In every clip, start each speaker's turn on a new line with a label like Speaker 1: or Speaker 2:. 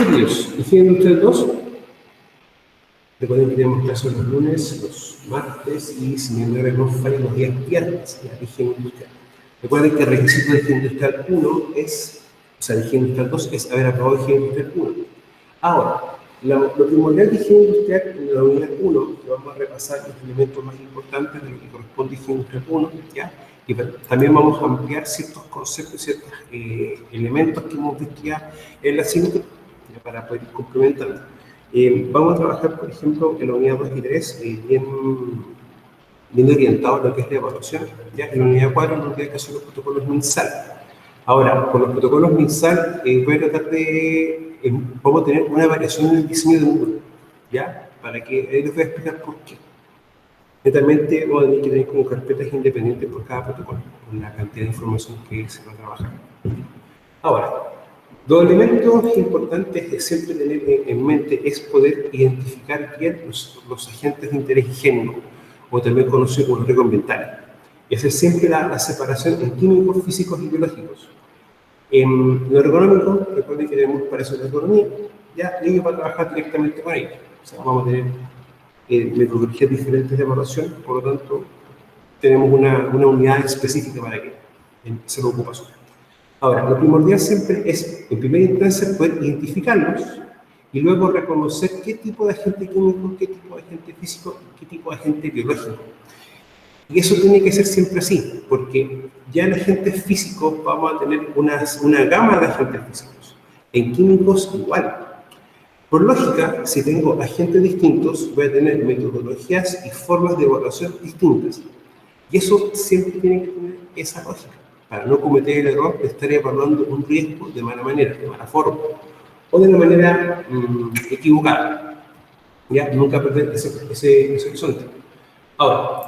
Speaker 1: chiquillos, higiene industrial 2. Recuerden que tenemos clases los lunes, los martes y, si mi memoria no falla, los días viernes, la higiene industrial. Recuerden que el requisito de higiene industrial 1 es, o sea, de higiene industrial 2 es haber aprobado higiene industrial 1. Ahora, lo primordial de higiene industrial en la unidad 1, que vamos a repasar los elementos más importantes de lo que corresponde a higiene industrial 1, ¿ya? Y también vamos a ampliar ciertos conceptos, ciertos elementos que hemos visto ya en la asignatura, para poder ir complementando. Vamos a trabajar, por ejemplo, en la unidad 2 y 3, bien orientado a lo que es la evaluación. ¿Ya? En la unidad 4 nos queda que hacer los protocolos MinSal. Ahora, con los protocolos MinSal voy a tratar de, vamos a tener una variación en el diseño de módulo, ¿ya? Para que ahí les voy a explicar por qué. Netamente vamos a tener que tener como carpetas independientes por cada protocolo, con la cantidad de información que se va a trabajar. Ahora, dos elementos importantes que siempre tener en mente es poder identificar bien los agentes de interés higiénico, o también conocidos como riesgos ambientales. Y hacer siempre la separación en químicos, físicos y biológicos. En lo ergonómico, recuerden que tenemos para eso la ergonomía, ya ellos van a trabajar directamente con ellos. O sea, vamos a tener metodologías diferentes de evaluación, por lo tanto, tenemos una unidad específica para que se lo ocupa su. Ahora, lo primordial siempre es, en primera instancia, poder identificarlos y luego reconocer qué tipo de agente químico, qué tipo de agente físico, qué tipo de agente biológico. Y eso tiene que ser siempre así, porque ya en agentes físicos vamos a tener una gama de agentes físicos. En químicos igual. Por lógica, si tengo agentes distintos, voy a tener metodologías y formas de evaluación distintas. Y eso siempre tiene que tener esa lógica, para no cometer el error de estar evaluando un riesgo de mala manera, de mala forma, o de una manera equivocada. Ya, nunca perder ese horizonte. Ahora,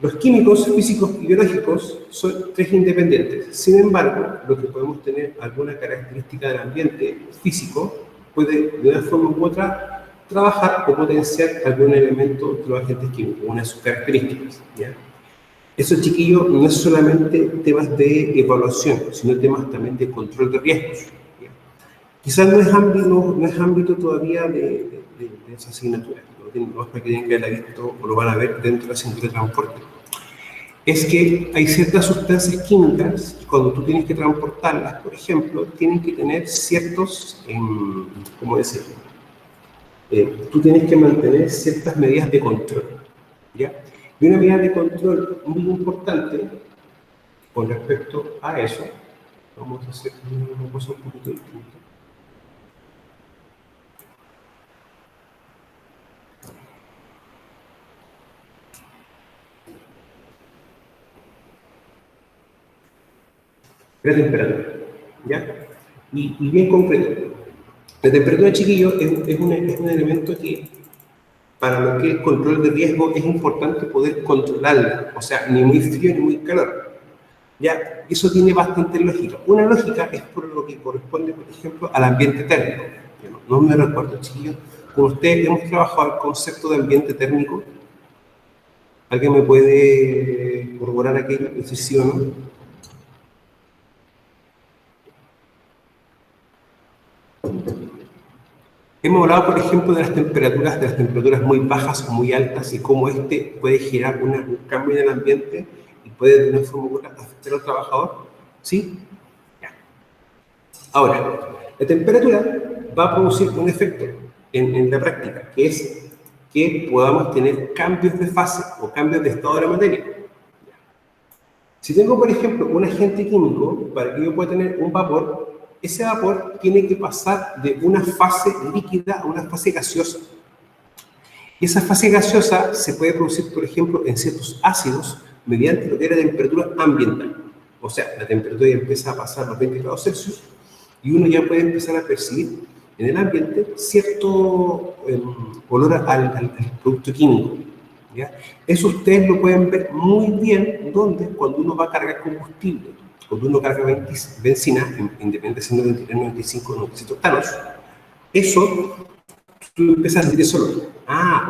Speaker 1: los químicos, físicos y biológicos son tres independientes. Sin embargo, lo que podemos tener alguna característica del ambiente físico puede, de una forma u otra, trabajar o potenciar algún elemento de los agentes químicos, una de sus características. ¿Ya? Eso, chiquillos, no es solamente temas de evaluación, sino temas también de control de riesgos. ¿Ya? Quizás no es ámbito todavía de esa asignatura, no es para que tengan que haberla visto o lo van a ver dentro de la asignatura de transporte. Es que hay ciertas sustancias químicas que cuando tú tienes que transportarlas, por ejemplo, tienen que tener ciertos, ¿cómo decirlo? Tú tienes que mantener ciertas medidas de control, ¿ya? Y una medida de control muy importante con respecto a eso, vamos a hacer una cosa un poquito distinta. La temperatura, ¿ya? Y bien concreto. La temperatura, chiquillo, es un elemento que, para lo que es control de riesgo, es importante poder controlarla. O sea, ni muy frío ni muy calor. ¿Ya? Eso tiene bastante lógica. Una lógica es por lo que corresponde, por ejemplo, al ambiente térmico. No me recuerdo, chiquillo. Con ustedes hemos trabajado el concepto de ambiente térmico. ¿Alguien me puede corroborar aquello? No sé si sí o no. Hemos hablado, por ejemplo, de las temperaturas muy bajas o muy altas y cómo este puede generar un cambio en el ambiente y puede de una forma u otra afectar al trabajador. ¿Sí? Ya. Ahora, la temperatura va a producir un efecto en la práctica, que es que podamos tener cambios de fase o cambios de estado de la materia. Si tengo, por ejemplo, un agente químico, para que yo pueda tener un vapor, ese vapor tiene que pasar de una fase líquida a una fase gaseosa. Y esa fase gaseosa se puede producir, por ejemplo, en ciertos ácidos mediante lo que era temperatura ambiental. O sea, la temperatura ya empieza a pasar los 20 grados Celsius y uno ya puede empezar a percibir en el ambiente cierto olor al producto químico. ¿Ya? Eso ustedes lo pueden ver muy bien cuando uno va a cargar combustible. Cuando uno carga benzina, independientemente siendo 23, 95, 97 octanos, eso, tú empiezas a sentir ese olor.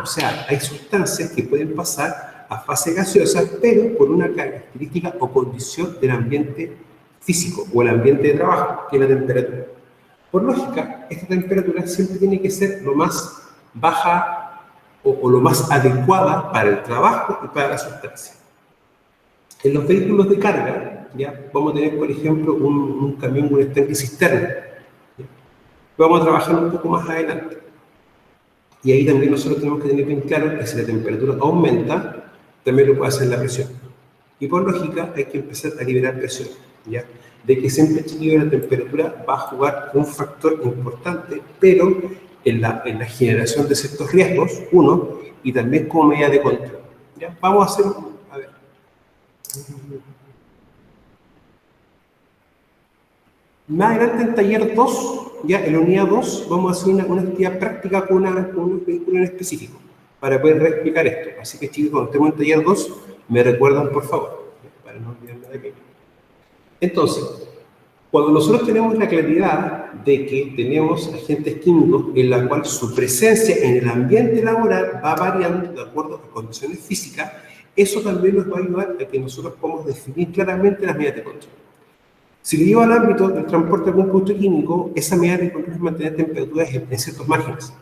Speaker 1: O sea, hay sustancias que pueden pasar a fase gaseosa, pero por una característica o condición del ambiente físico o el ambiente de trabajo, que es la temperatura. Por lógica, esta temperatura siempre tiene que ser lo más baja o lo más adecuada para el trabajo y para la sustancia. En los vehículos de carga, ¿ya? Vamos a tener, por ejemplo, un camión, un estanque cisterna. ¿Ya? Vamos a trabajar un poco más adelante. Y ahí también nosotros tenemos que tener bien claro que si la temperatura aumenta, también lo puede hacer la presión. Y por lógica hay que empezar a liberar presión, ¿ya? De que siempre el equilibrio de la temperatura va a jugar un factor importante, pero en la generación de ciertos riesgos, uno, y también como medida de control. ¿Ya? Vamos a hacer, a ver. Más adelante en taller 2, ya en la unidad 2, vamos a hacer una actividad práctica con un vehículo en específico, para poder reexplicar esto. Así que chicos, cuando estemos en taller 2, me recuerdan por favor, para no olvidarme de aquello. Entonces, cuando nosotros tenemos la claridad de que tenemos agentes químicos en la cual su presencia en el ambiente laboral va variando de acuerdo a condiciones físicas, eso también nos va a ayudar a que nosotros podamos definir claramente las medidas de control. Si lo llevo al ámbito del transporte de algún producto químico, esa medida de control es mantener temperaturas en ciertos márgenes.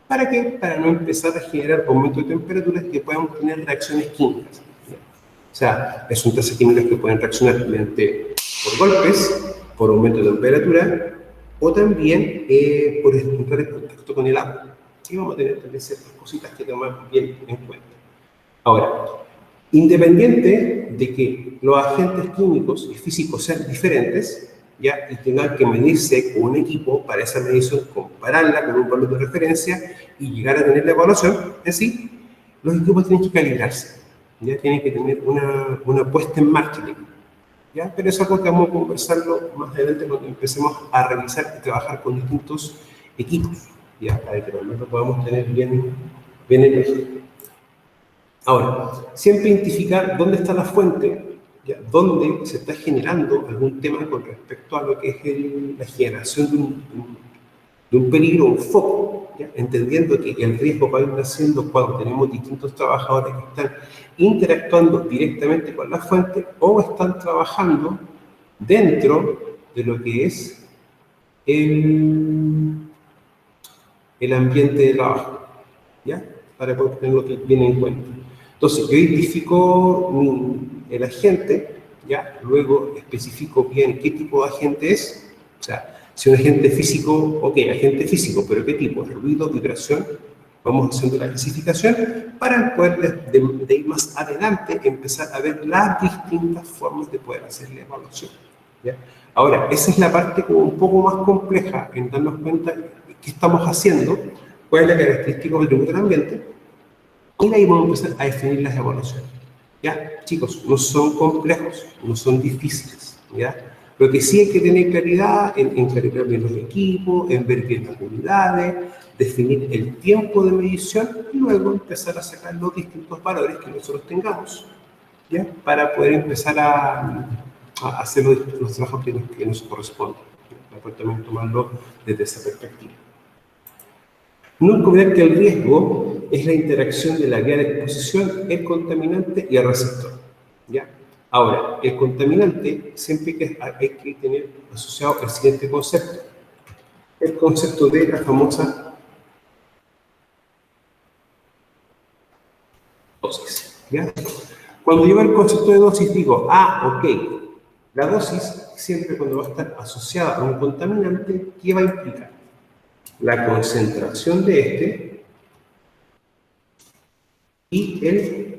Speaker 1: ¿Para qué? Para no empezar a generar aumento de temperaturas que puedan tener reacciones químicas. O sea, son sustancias químicas que pueden reaccionar mediante por golpes, por aumento de temperatura, o también por entrar en contacto con el agua. Y vamos a tener también ciertas cositas que tomar bien en cuenta. Ahora, independiente de que los agentes químicos y físicos sean diferentes, ¿ya? Y tengan que medirse con un equipo para esa medición, compararla con un valor de referencia y llegar a tener la evaluación en sí, los equipos tienen que calibrarse, ¿ya? Tienen que tener una puesta en marcha. ¿Ya? Pero eso es algo que vamos a conversarlo más adelante cuando empecemos a revisar y trabajar con distintos equipos, ¿ya? Para que realmente lo podamos tener bien en eje. Ahora, siempre identificar dónde está la fuente, ¿ya? Dónde se está generando algún tema con respecto a lo que es la generación de un peligro, un foco, ¿ya? Entendiendo que el riesgo va a ir naciendo cuando tenemos distintos trabajadores que están interactuando directamente con la fuente o están trabajando dentro de lo que es el ambiente de trabajo, ¿ya? Para poder tenerlo bien en cuenta. Entonces, yo identifico el agente, ¿ya? Luego especifico bien qué tipo de agente es, o sea, si un agente físico, ok, agente físico, pero ¿qué tipo? Ruido, vibración. Vamos haciendo la clasificación para poder de ir más adelante empezar a ver las distintas formas de poder hacer la evaluación, ¿ya? Ahora, esa es la parte como un poco más compleja en darnos cuenta de qué estamos haciendo, cuál es la característica del tributo del ambiente, y de ahí vamos a empezar a definir las evaluaciones. ¿Ya? Chicos, no son complejos, no son difíciles, ¿ya? Lo que sí hay que tener claridad en calibrar bien los equipos, en ver bien las unidades, definir el tiempo de medición y luego empezar a sacar los distintos valores que nosotros tengamos, ¿ya? Para poder empezar a hacer los trabajos que nos corresponden, para poder también tomarlo desde esa perspectiva. No olvidar que el riesgo es la interacción de la vía de exposición, el contaminante y el receptor, ¿ya? Ahora, el contaminante siempre hay que tener asociado el siguiente concepto, el concepto de la famosa dosis, ¿ya? Cuando yo veo el concepto de dosis digo, ok, la dosis siempre cuando va a estar asociada a un contaminante, ¿qué va a implicar? La concentración de este y el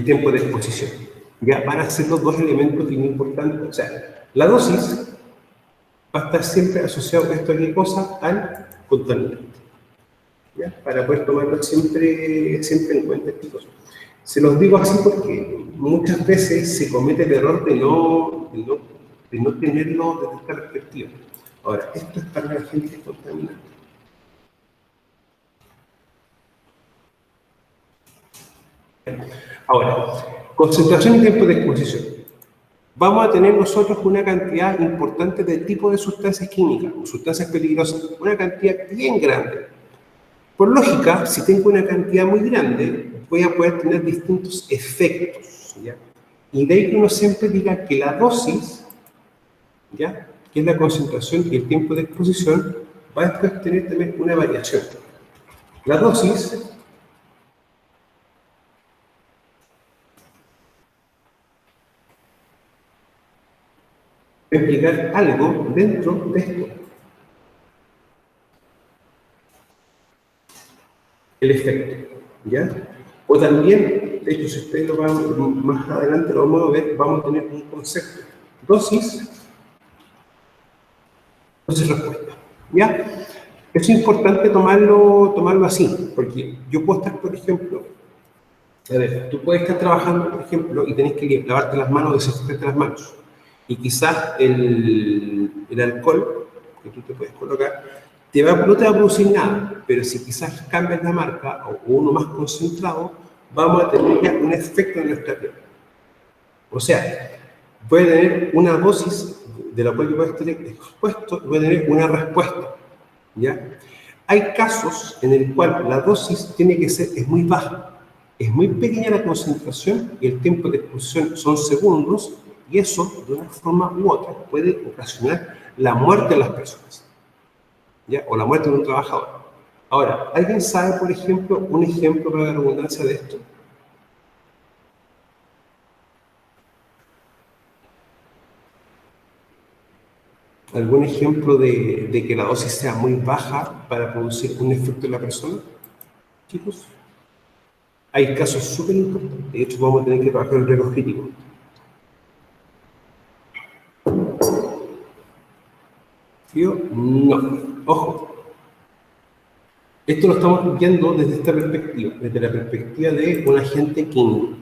Speaker 1: tiempo de exposición. Ya van a ser los dos elementos bien importantes. O sea, la dosis va a estar siempre asociado a esto a qué cosa, al contaminante. ¿Ya? Para poder tomarlo siempre en cuenta, chicos. Se los digo así porque muchas veces se comete el error de no tenerlo desde esta perspectiva. Ahora, esto es para la gente contaminante. Ahora, concentración y tiempo de exposición. Vamos a tener nosotros una cantidad importante de tipos de sustancias químicas o sustancias peligrosas, una cantidad bien grande. Por lógica, si tengo una cantidad muy grande, voy a poder tener distintos efectos, ¿ya? Y de ahí que uno siempre diga que la dosis, ¿ya?, que es la concentración y el tiempo de exposición, va a después tener también una variación. La dosis va a implicar algo dentro de esto. El efecto, ¿ya? O también, de hecho, si ustedes lo van más adelante, lo vamos a ver, vamos a tener un concepto. Dosis respuesta, ¿ya? Es importante tomarlo así, porque yo puedo estar, por ejemplo, a ver, tú puedes estar trabajando, por ejemplo, y tenés que lavarte las manos, desinfectarte las manos. Y quizás el alcohol que tú te puedes colocar no te va a producir nada, pero si quizás cambias la marca o uno más concentrado, vamos a tener ya un efecto en nuestra piel. O sea, voy a tener una dosis de la cual yo voy a estar expuesto y voy a tener una respuesta, ¿ya? Hay casos en el cual la dosis tiene que ser, es muy baja, es muy pequeña la concentración y el tiempo de exposición son segundos, y eso, de una forma u otra, puede ocasionar la muerte de las personas, ¿ya? O la muerte de un trabajador. Ahora, ¿alguien sabe, por ejemplo, un ejemplo para la redundancia de esto? ¿Algún ejemplo de que la dosis sea muy baja para producir un efecto en la persona, chicos? Hay casos súper importantes. De hecho, vamos a tener que trabajar en riesgos críticos. ¿Yo? No. Ojo. Esto lo estamos viendo desde esta perspectiva, desde la perspectiva de un agente químico,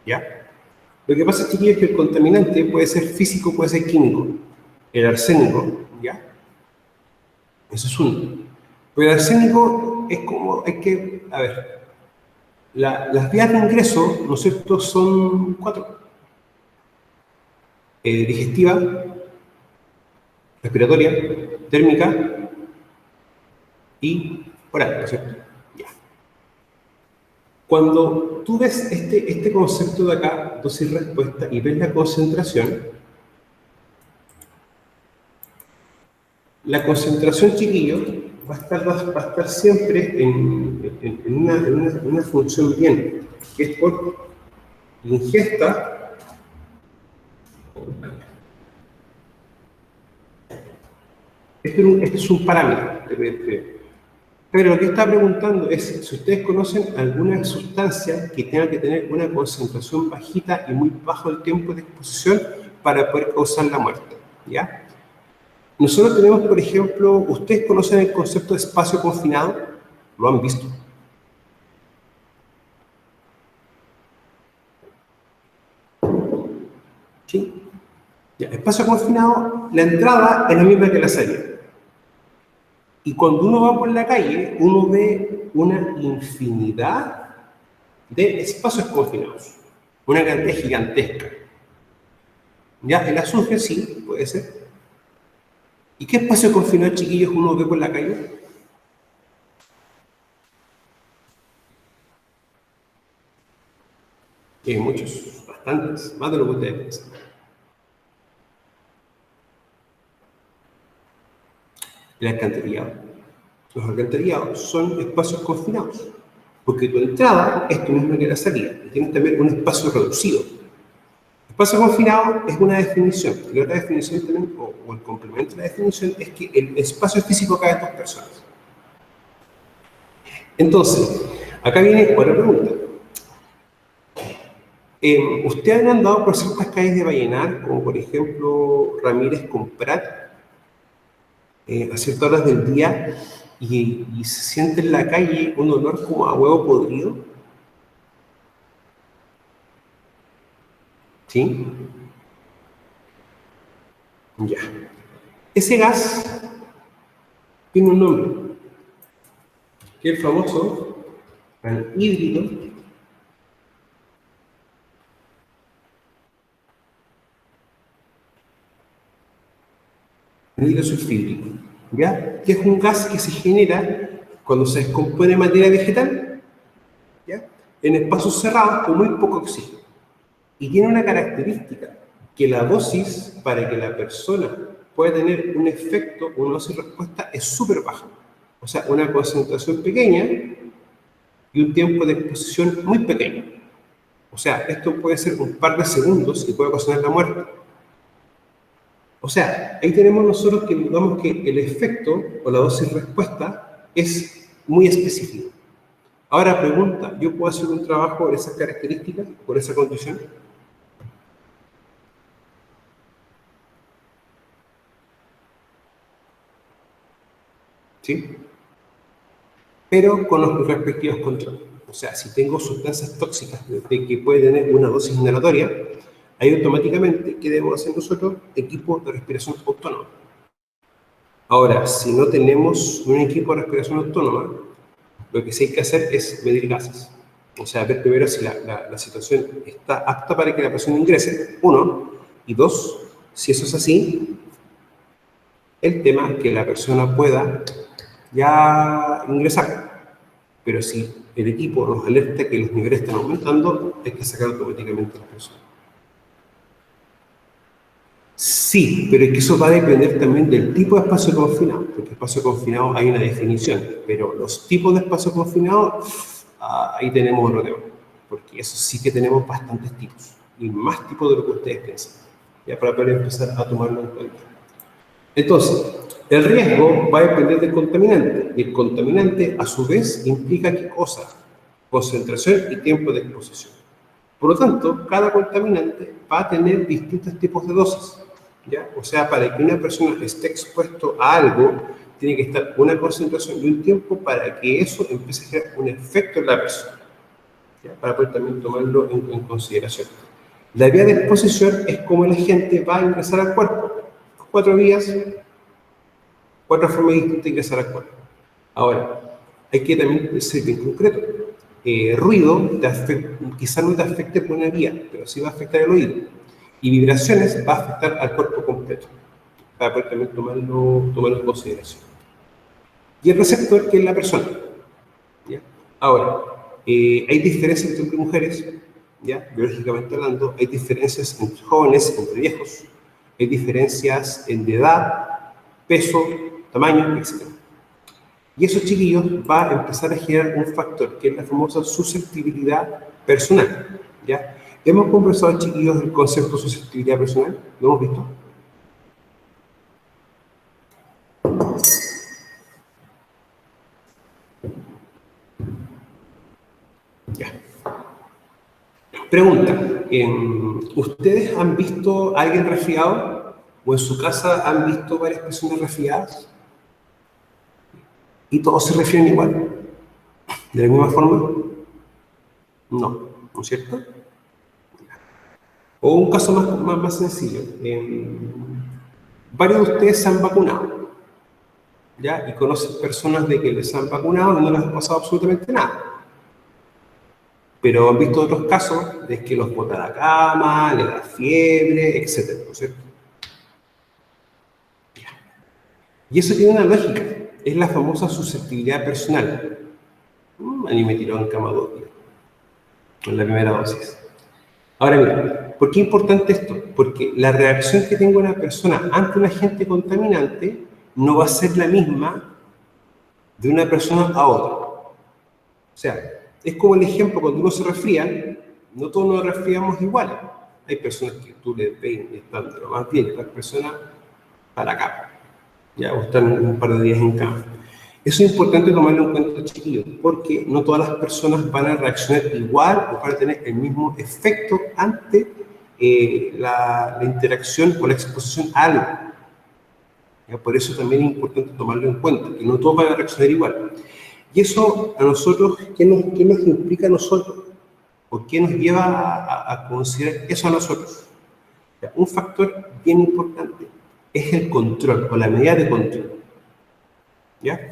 Speaker 1: ¿ya? Lo que pasa, chiquillos, es que el contaminante puede ser físico, puede ser químico. El arsénico, ¿ya? Eso es uno. Pero el arsénico es como, hay que, a ver, las vías de ingreso, ¿no es cierto?, son 4. Digestiva, respiratoria, térmica y oral, ¿no es cierto? Ya. Cuando tú ves este concepto de acá, dosis-respuesta, y ves la concentración, chiquillo, va a estar siempre en una función bien, que es por ingesta. Este es un parámetro. Pero lo que está preguntando es si ustedes conocen alguna sustancia que tenga que tener una concentración bajita y muy bajo el tiempo de exposición para poder causar la muerte, ¿ya? Nosotros tenemos, por ejemplo, ¿ustedes conocen el concepto de espacio confinado? ¿Lo han visto? ¿Sí? Ya, espacio confinado, la entrada es la misma que la salida. Y cuando uno va por la calle, uno ve una infinidad de espacios confinados, una cantidad gigantesca. Ya, el azufre sí, puede ser. ¿Y qué espacio confinado, chiquillos, uno ve por la calle? Hay muchos, bastantes, más de lo que ustedes piensan. El alcantarillado. Los alcantarillados son espacios confinados, porque tu entrada es tu misma que la salida, y tienes también un espacio reducido. Espacio confinado es una definición, y la otra definición también, o el complemento de la definición, es que el espacio físico cabe en 2 personas. Entonces, acá viene otra pregunta. ¿Ustedes han andado por ciertas calles de Vallenar, como por ejemplo Ramírez con Prat, a ciertas horas del día, y se siente en la calle un olor como a huevo podrido? ¿Sí? Ya. Ese gas tiene un nombre, que es el famoso anhídrido sulfídrico, ¿ya? Que es un gas que se genera cuando se descompone materia vegetal, ¿ya? en espacios cerrados con muy poco oxígeno. Y tiene una característica, que la dosis para que la persona pueda tener un efecto, una dosis respuesta, es súper baja. O sea, una concentración pequeña y un tiempo de exposición muy pequeño. O sea, esto puede ser un par de segundos y puede ocasionar la muerte. O sea, ahí tenemos nosotros que digamos que el efecto o la dosis respuesta es muy específico. Ahora pregunta, ¿yo puedo hacer un trabajo por esas características, por esa condición? ¿Sí? Pero con los respectivos controles. O sea, si tengo sustancias tóxicas de que puede tener una dosis inhalatoria, ahí automáticamente, ¿qué debemos hacer nosotros? Equipo de respiración autónoma. Ahora, si no tenemos un equipo de respiración autónoma, lo que sí hay que hacer es medir gases. O sea, ver primero si la situación está apta para que la persona ingrese, uno, y dos, si eso es así, el tema es que la persona pueda ya ingresar. Pero si el equipo nos alerta que los niveles están aumentando, hay que sacar automáticamente a la persona. Sí, pero es que eso va a depender también del tipo de espacio confinado, porque espacio confinado hay una definición, pero los tipos de espacio confinado, ahí tenemos otro tema, porque eso sí que tenemos bastantes tipos, y más tipos de lo que ustedes piensan, ya para poder empezar a tomarlo en cuenta. Entonces, el riesgo va a depender del contaminante, y el contaminante, a su vez, implica ¿qué cosa? Concentración y tiempo de exposición. Por lo tanto, cada contaminante va a tener distintos tipos de dosis, ¿ya? O sea, para que una persona esté expuesto a algo, tiene que estar una concentración y un tiempo para que eso empiece a generar un efecto en la persona, ¿ya? Para poder también tomarlo en consideración. La vía de exposición es como la gente va a ingresar al cuerpo. 4 vías, 4 formas distintas de ingresar al cuerpo. Ahora, hay que también ser bien concreto. Ruido, quizás no te afecte por una vía, pero sí va a afectar el oído. Y vibraciones va a afectar al cuerpo completo, para poder también tomarlo en consideración. Y el receptor, que es la persona, ¿ya? Ahora, hay diferencias entre hombres y mujeres, ¿ya? Biológicamente hablando, hay diferencias entre jóvenes, entre viejos, hay diferencias en edad, peso, tamaño, etc. Y esos chiquillos va a empezar a generar un factor, que es la famosa susceptibilidad personal, ¿ya? ¿Hemos conversado, chiquillos, el concepto de susceptibilidad personal? ¿Lo hemos visto? Ya. Pregunta, ¿ustedes han visto a alguien resfriado? ¿O en su casa han visto varias personas resfriadas? ¿Y todos se resfrían igual? ¿De la misma forma? No, ¿no es cierto? O un caso más sencillo. Varios de ustedes se han vacunado, ¿ya? Y conocen personas de que les han vacunado y no les ha pasado absolutamente nada. Pero han visto otros casos de que los bota a la cama, les da fiebre, etc. ¿No es cierto? Y eso tiene una lógica. Es la famosa susceptibilidad personal. A mí me tiró en cama 2 días, con la primera dosis. Ahora mira, ¿por qué es importante esto? Porque la reacción que tenga una persona ante un agente contaminante no va a ser la misma de una persona a otra. O sea, es como el ejemplo, cuando uno se resfría, no todos nos resfriamos igual. Hay personas que tú les ves y están de lo más bien, otras personas para acá, ya, o están un par de días en cama. Eso es importante tomarlo en cuenta, chiquillos, porque no todas las personas van a reaccionar igual o van a tener el mismo efecto ante la interacción o la exposición a algo. ¿Ya? Por eso también es importante tomarlo en cuenta, que no todos van a reaccionar igual. Y eso a nosotros, ¿qué nos implica a nosotros? ¿O qué nos lleva a considerar eso a nosotros? ¿Ya? Un factor bien importante es el control o la medida de control. ¿Ya?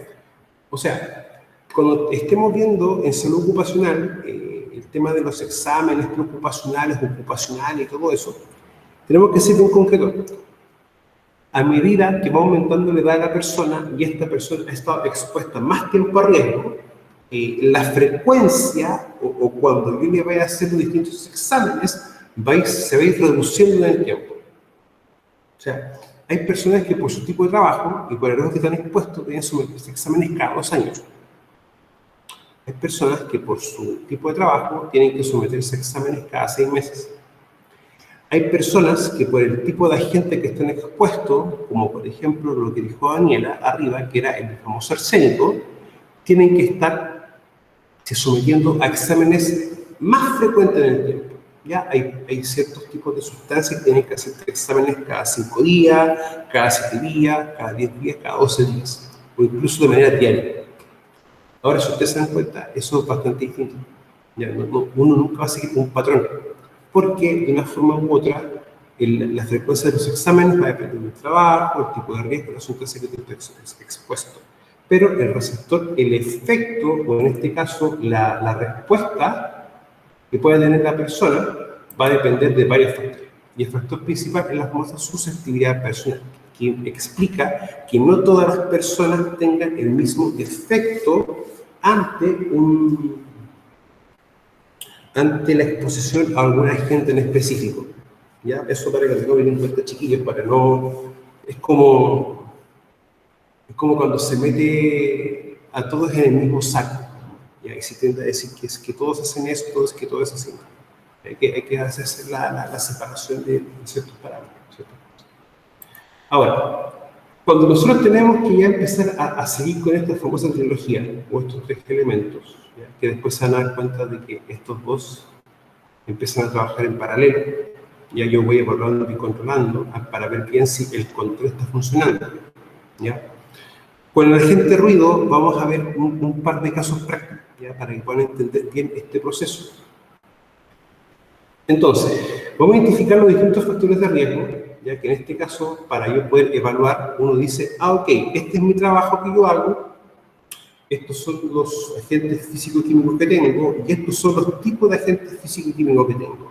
Speaker 1: O sea, cuando estemos viendo en salud ocupacional el tema de los exámenes preocupacionales, ocupacionales y todo eso, tenemos que ser bien concretos. A medida que va aumentando la edad de la persona y esta persona ha estado expuesta más tiempo a riesgo, la frecuencia o cuando yo le vaya a hacer los distintos exámenes se va a ir reduciendo en el tiempo. O sea, hay personas que por su tipo de trabajo y por el riesgo que están expuestos deben someterse a exámenes cada 2 años. Hay personas que por su tipo de trabajo tienen que someterse a exámenes cada 6 meses. Hay personas que por el tipo de agente que están expuestos, como por ejemplo lo que dijo Daniela arriba, que era el famoso arsénico, tienen que estar sometiendo a exámenes más frecuentes en el tiempo. ¿Ya? Hay ciertos tipos de sustancias que tienen que hacer exámenes cada 5 días, cada 7 días, cada 10 días, cada 12 días, o incluso de manera diaria. Ahora, si ustedes se dan cuenta, eso es bastante distinto. ¿Ya? Uno nunca va a seguir un patrón, porque de una forma u otra, la frecuencia de los exámenes va a depender del trabajo, el tipo de riesgo, la sustancia que te esté expuesto. Pero el receptor, el efecto, o en este caso, la respuesta que pueda tener la persona, va a depender de varios factores. Y el factor principal es la famosa susceptibilidad personal, que explica que no todas las personas tengan el mismo efecto ante la exposición a algún agente en específico. ¿Ya? Eso para que lo tengan en cuenta, chiquillos, para no... Es como cuando se mete a todos en el mismo saco. ¿Ya? Y se tiende a decir que todos hacen esto, que todos hacen... Hay que hacer la separación de ciertos parámetros. Ahora, cuando nosotros tenemos que ya empezar a seguir con esta famosa trilogía, o estos 3 elementos, ¿ya? Que después se van a dar cuenta de que estos 2 empiezan a trabajar en paralelo, ya yo voy evaluando y controlando para ver bien si el control está funcionando. ¿Ya? Con el agente ruido vamos a ver un par de casos prácticos, ¿ya? Para que puedan entender bien este proceso. Entonces, vamos a identificar los distintos factores de riesgo, ya que en este caso, para yo poder evaluar, uno dice, ok, este es mi trabajo que yo hago, estos son los agentes físico-químicos que tengo, y estos son los tipos de agentes físico-químicos que tengo.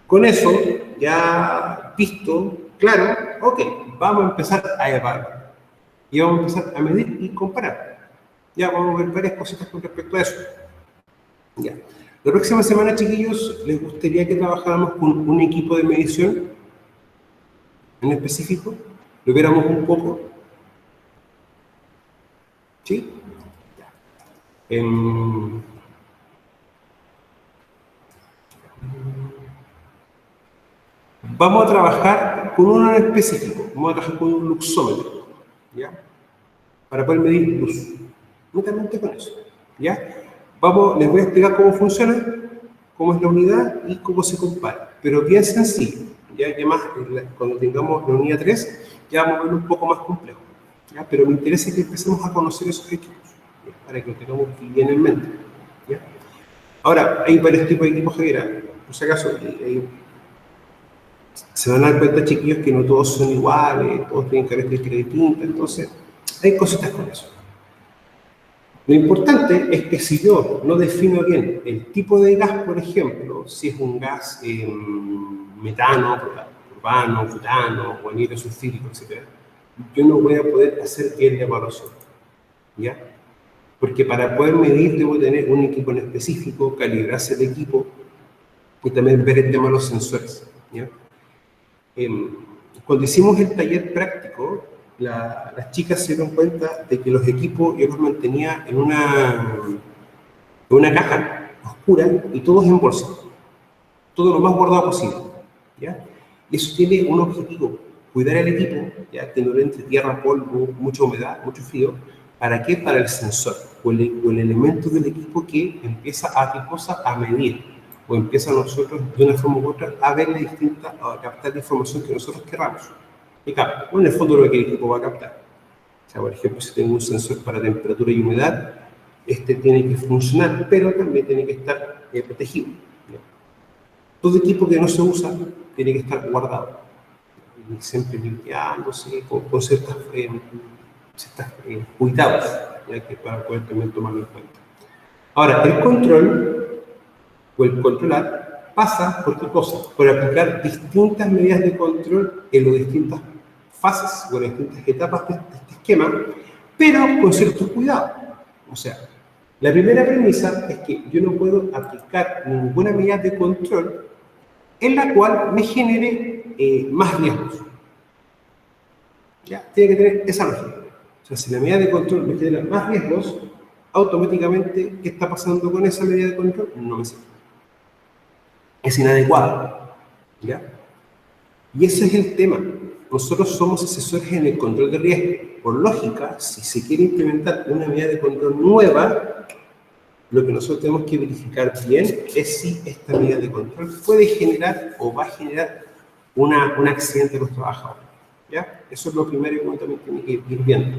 Speaker 1: Con eso, ya visto, claro, ok, vamos a empezar a evaluar. Y vamos a empezar a medir y comparar. Ya vamos a ver varias cositas con respecto a eso. Ya. La próxima semana, chiquillos, ¿les gustaría que trabajáramos con un equipo de medición en específico? ¿Lo viéramos un poco? ¿Sí? Vamos a trabajar con uno en específico. Vamos a trabajar con un luxómetro, ¿ya? Para poder medir luz. Únicamente con eso, ¿ya? Les voy a explicar cómo funciona, cómo es la unidad y cómo se compara. Pero bien sencillo, ¿ya? Y además, cuando tengamos la unidad 3, ya vamos a ver un poco más complejo, ¿ya? Pero me interesa que empecemos a conocer esos equipos, ¿ya? Para que lo tengamos bien en mente, ¿ya? Ahora, hay varios tipos de equipos, Javiera. Por si acaso, se van a dar cuenta, chiquillos, que no todos son iguales, todos tienen características distintas, entonces hay cositas con eso. Lo importante es que si yo no defino bien el tipo de gas, por ejemplo, si es un gas metano, propano, butano o anhidro sulfídrico, etc., yo no voy a poder hacer bien la evaluación, ¿ya? Porque para poder medir debo tener un equipo en específico, calibrarse el equipo y también ver el tema de los sensores, ¿ya? Cuando hicimos el taller práctico, las chicas se dieron cuenta de que los equipos yo los mantenía en una caja oscura y todos en bolsa, todo lo más guardado posible, ¿ya? Y eso tiene un objetivo, cuidar el equipo, ya que no le entre tierra, polvo, mucha humedad, mucho frío. ¿Para qué? Para el sensor o el elemento del equipo que empieza a medir o empieza nosotros de una forma u otra a ver a captar la información que nosotros queramos. Y capta, bueno, en el fondo lo que el equipo va a captar. O sea, por ejemplo, si tengo un sensor para temperatura y humedad, este tiene que funcionar, pero también tiene que estar protegido, ¿ya? Todo equipo que no se usa tiene que estar guardado, y siempre limpiándose con ciertos cuidados, ¿ya? Que para poder también tomarlo en cuenta. Ahora, el control o el controlar pasa por qué cosa, por aplicar distintas medidas de control en las distintas fases o en las distintas etapas de este esquema, pero con ciertos cuidados. O sea, La primera premisa es que yo no puedo aplicar ninguna medida de control en la cual me genere más riesgos. ¿Ya? Tiene que tener esa lógica. O sea, si la medida de control me genera más riesgos, automáticamente, ¿qué está pasando con esa medida de control? No me sirve. Es inadecuada. ¿Ya? Y ese es el tema. Nosotros somos asesores en el control de riesgo. Por lógica, si se quiere implementar una medida de control nueva, lo que nosotros tenemos que verificar bien es si esta medida de control puede generar o va a generar un accidente de los trabajadores. ¿Ya? Eso es lo primero que uno también tiene que ir viendo.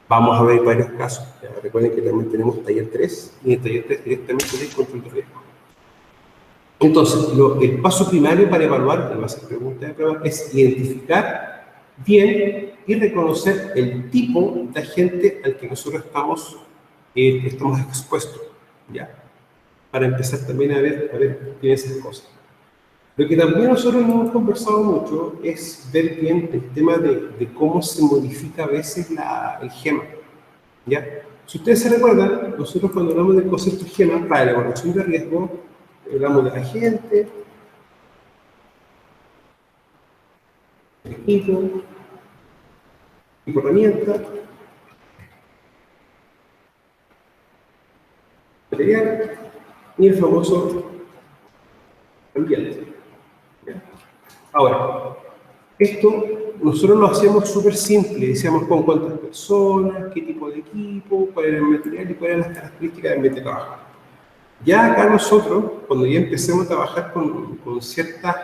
Speaker 1: Vamos a ver varios casos. ¿Ya? Recuerden que también tenemos taller 3 y en el taller 3 directamente es control de riesgo. Entonces, el paso primario para evaluar, en base a preguntas de prueba, es identificar bien y reconocer el tipo de agente al que nosotros estamos expuestos, ¿ya? Para empezar también a ver bien esas cosas. Lo que también nosotros hemos conversado mucho es ver bien el tema de cómo se modifica a veces el GEMA, ¿ya? Si ustedes se recuerdan, nosotros cuando hablamos del concepto GEMA para la evaluación de riesgo, hablamos de la gente, el equipo herramienta, material y el famoso ambiente. ¿Ya? Ahora, esto nosotros lo hacemos súper simple, decíamos con cuántas personas, qué tipo de equipo, cuál era el material y cuáles eran las características del ambiente de trabajo. Ya acá nosotros, cuando ya empecemos a trabajar con ciertas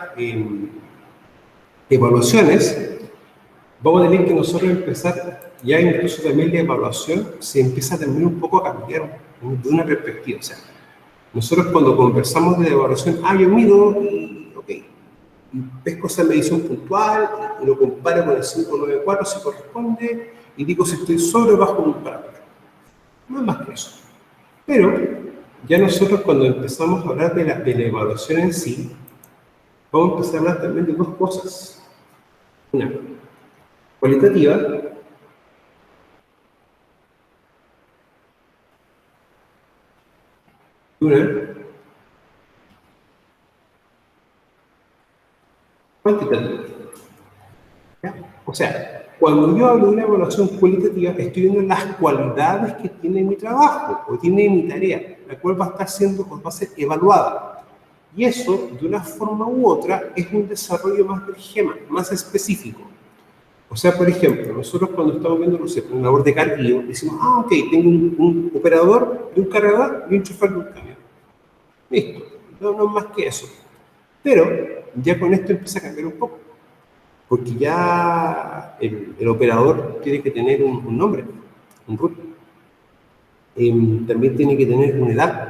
Speaker 1: evaluaciones, vamos a tener que nosotros empezar, ya incluso también la evaluación se empieza también un poco a cambiar de una perspectiva. O sea, nosotros cuando conversamos de evaluación, yo mido y, y pesco esa medición puntual y lo comparo con el 594 si corresponde y digo si estoy sobre o bajo un parámetro. No es más que eso. Pero ya nosotros cuando empezamos a hablar de la evaluación en sí, vamos a empezar a hablar también de dos cosas. Una, cualitativa, y una cuantitativa. ¿Ya? O sea, cuando yo hablo de una evaluación cualitativa, estoy viendo las cualidades que tiene mi trabajo o tiene mi tarea, la cual va a estar siendo, va a ser evaluada. Y eso, de una forma u otra, es un desarrollo más del GEMA, más específico. O sea, por ejemplo, nosotros cuando estamos viendo, no sé, una labor de carguillo, decimos, ok, tengo un operador de un cargador y un chofer de un camión. Listo, no más que eso. Pero ya con esto empieza a cambiar un poco, porque ya el operador tiene que tener un nombre, un root. También tiene que tener una edad.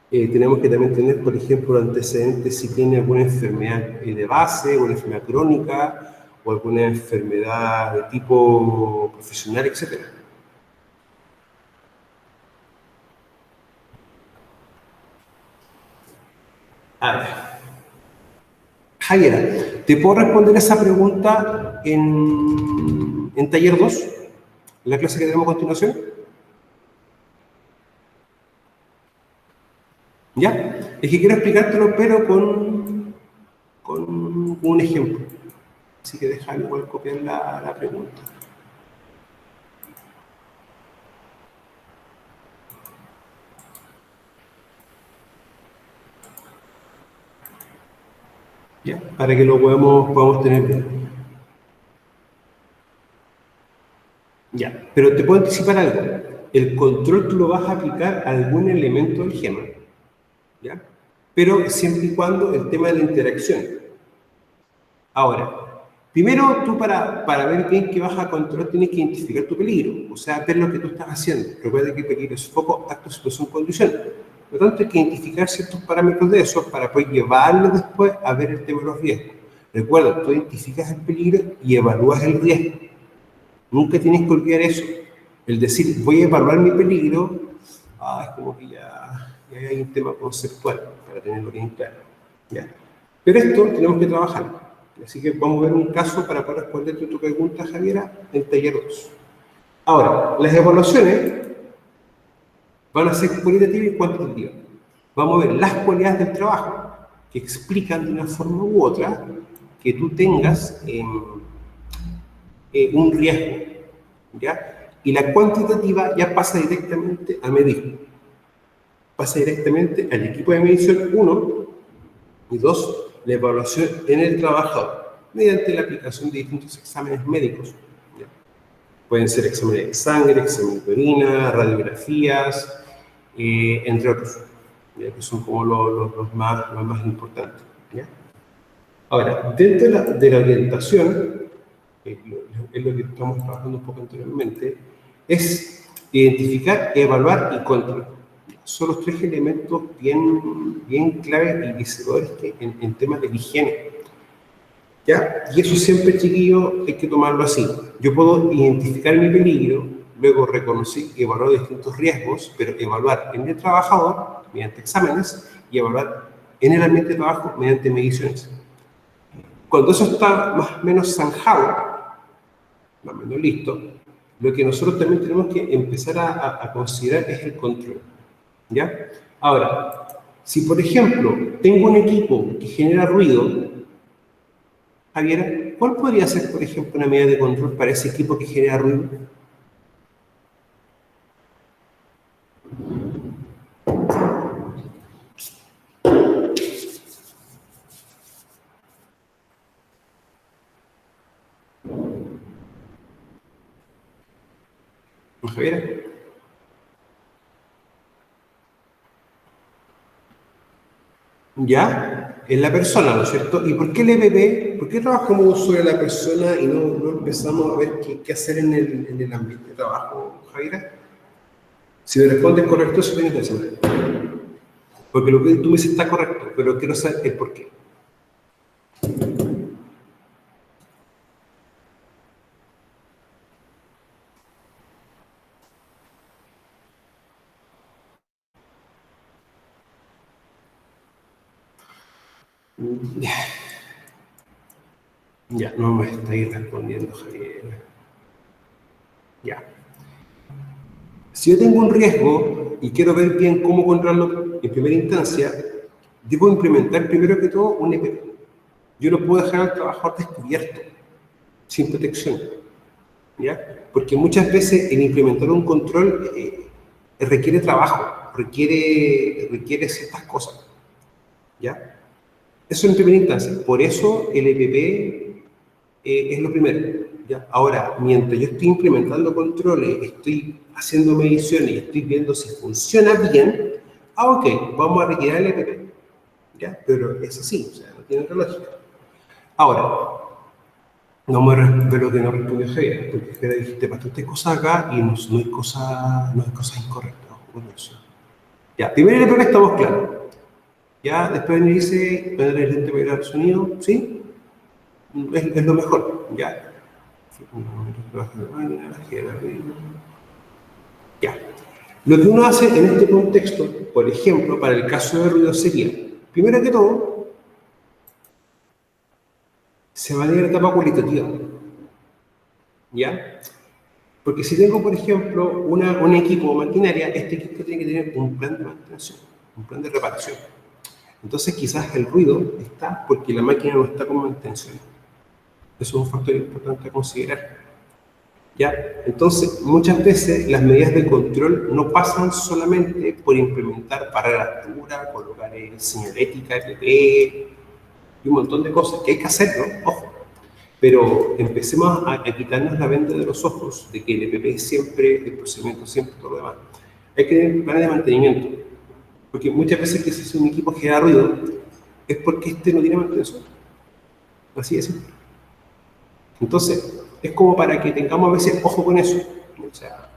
Speaker 1: Tenemos que también tener, por ejemplo, antecedentes si tiene alguna enfermedad de base, o una enfermedad crónica, o alguna enfermedad de tipo profesional, etc. A ver, Javiera, ¿te puedo responder esa pregunta en taller 2, la clase que tenemos a continuación? ¿Ya? Es que quiero explicártelo, pero con un ejemplo. Así que déjame igual copiar la pregunta. ¿Ya? Para que lo podamos tener bien. Ya, pero te puedo anticipar algo. El control tú lo vas a aplicar a algún elemento del GEMA, ¿ya? Pero siempre y cuando el tema de la interacción. Ahora, primero tú para ver bien qué vas a controlar tienes que identificar tu peligro, o sea, ver lo que tú estás haciendo. Recuerda que peligro es foco, acto, situación, condición. Por lo tanto, hay que identificar ciertos parámetros de eso para poder llevarlo después a ver el tema de los riesgos. Recuerda, tú identificas el peligro y evalúas el riesgo. Nunca tienes que olvidar eso. El decir, voy a evaluar mi peligro, es como que ya hay un tema conceptual para tenerlo bien claro. ¿Ya? Pero esto tenemos que trabajar. Así que vamos a ver un caso para poder responder tu pregunta, Javiera, en taller 2. Ahora, las evaluaciones van a ser cualitativas y cuantitativas. Vamos a ver las cualidades del trabajo que explican de una forma u otra que tú tengas un riesgo, ¿ya? Y la cuantitativa ya pasa directamente a medir. Pasa directamente al equipo de medición 1 y 2, la evaluación en el trabajador, mediante la aplicación de distintos exámenes médicos. ¿Ya? Pueden ser exámenes de sangre, exámenes de orina, radiografías, entre otros, ¿ya? Que son como los más importantes. ¿Ya? Ahora, dentro de la orientación, es lo que estamos trabajando un poco anteriormente, es identificar, evaluar y controlar. Son los tres elementos bien claves y diseñadores en temas de higiene. ¿Ya? Y eso siempre, chiquillo, hay que tomarlo así. Yo puedo identificar mi peligro, luego reconocer y evaluar distintos riesgos, pero evaluar en el trabajador mediante exámenes y evaluar en el ambiente de trabajo mediante mediciones. Cuando eso está más o menos zanjado, más o menos listo, lo que nosotros también tenemos que empezar a considerar es el control. ¿Ya? Ahora, si por ejemplo tengo un equipo que genera ruido, Javier, ¿cuál podría ser, por ejemplo, una medida de control para ese equipo que genera ruido? Javier. ¿Ya? Es la persona, ¿no es cierto? ¿Y por qué el EPP? ¿Por qué trabajamos sobre la persona y no empezamos a ver qué hacer en el ambiente de trabajo, Javier? Si me respondes correcto, eso tiene que ser. Porque lo que tú me dices está correcto, pero quiero saber el por qué. Ya, no me estáis respondiendo, Javier. Ya. Si yo tengo un riesgo y quiero ver bien cómo controlarlo en primera instancia, debo implementar primero que todo un EPP. Yo no puedo dejar al trabajador descubierto, sin protección, ¿ya? Porque muchas veces el implementar un control requiere trabajo, requiere ciertas cosas, ¿ya? Eso en primera instancia. Por eso el EPP es lo primero, ¿ya? Ahora, mientras yo estoy implementando controles, estoy haciendo mediciones y estoy viendo si funciona bien, ok, vamos a retirar el EPP, ¿ya? Pero es así, o sea, no tiene otra lógica. Ahora, no me ver lo que no respondió Javier, porque Javier dijiste bastantes cosas acá y no hay cosas incorrectas. Bueno, eso. Ya, primero el EPP estamos claros. Ya, después me dice, poner el lente para ir al sonido, ¿sí? Es lo mejor, ya. Ya. Lo que uno hace en este contexto, por ejemplo, para el caso de ruido sería, primero que todo, se va a la etapa cualitativa. ¿Ya? Porque si tengo, por ejemplo, un equipo o maquinaria, este equipo tiene que tener un plan de mantención, un plan de reparación. Entonces, quizás el ruido está porque la máquina no está con mantención. Eso es un factor importante a considerar. ¿Ya? Entonces, muchas veces las medidas de control no pasan solamente por implementar barreras de altura, colocar señalética, EPP y un montón de cosas que hay que hacerlo, ojo. Pero empecemos a quitarnos la venda de los ojos de que el EPP siempre, el procedimiento siempre, todo lo demás. Hay que tener planes de mantenimiento, porque muchas veces que si un equipo genera ruido es porque este no tiene mantención. Así de simple. Entonces, es como para que tengamos a veces ojo con eso. O sea,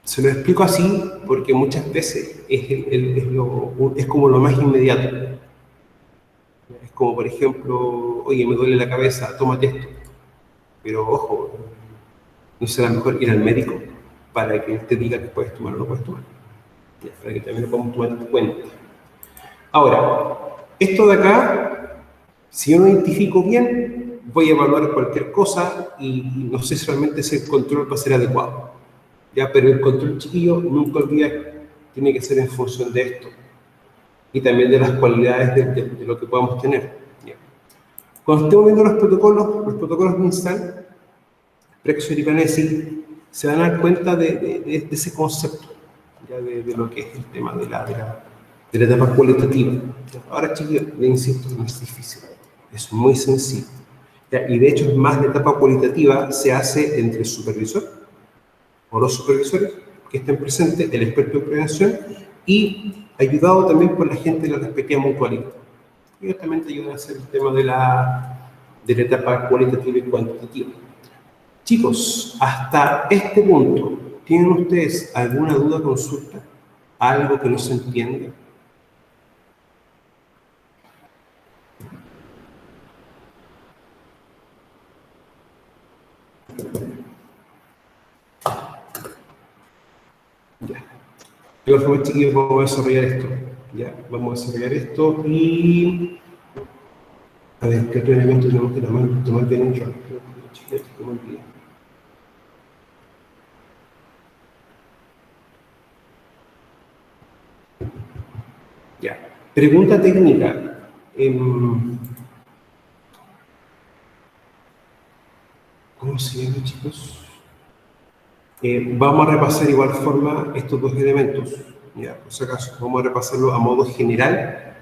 Speaker 1: se lo explico así porque muchas veces es como lo más inmediato. Es como, por ejemplo, oye, me duele la cabeza, tómate esto. Pero ojo, no será mejor ir al médico para que él te diga que puedes tomar o no puedes tomar. Ya, para que también lo podamos tomar en cuenta. Ahora, esto de acá, si yo no identifico bien, voy a evaluar cualquier cosa y no sé si realmente ese control va a ser adecuado. ¿ya? Pero el control, chiquillo, nunca olvida, tiene que ser en función de esto y también de las cualidades de lo que podamos tener. ¿Ya? Cuando estemos viendo los protocolos MinSal, Prexor y Canesi, se van a dar cuenta de ese concepto, ¿ya? De lo que es el tema de la etapa cualitativa. Ahora, chicos, le insisto, no es difícil, es muy sencillo. ¿Ya? Y de hecho, es más, la etapa cualitativa se hace entre el supervisor o los supervisores que estén presentes, el experto en prevención, y ayudado también por la gente de la respectiva mutualidad. Ellos también te ayudan a hacer el tema de la etapa cualitativa y cuantitativa. Chicos, hasta este punto, ¿tienen ustedes alguna duda, consulta? ¿Algo que no se entiende? Ya. De igual forma, chiquillos, vamos a desarrollar esto. ¿Ya? Vamos a desarrollar esto y... A ver, ¿qué otro elemento tenemos que tomar bien en cuenta? Ya. Pregunta técnica. ¿Cómo se llama, chicos? Vamos a repasar igual forma estos dos elementos, ¿ya? Por si acaso, vamos a repasarlo a modo general,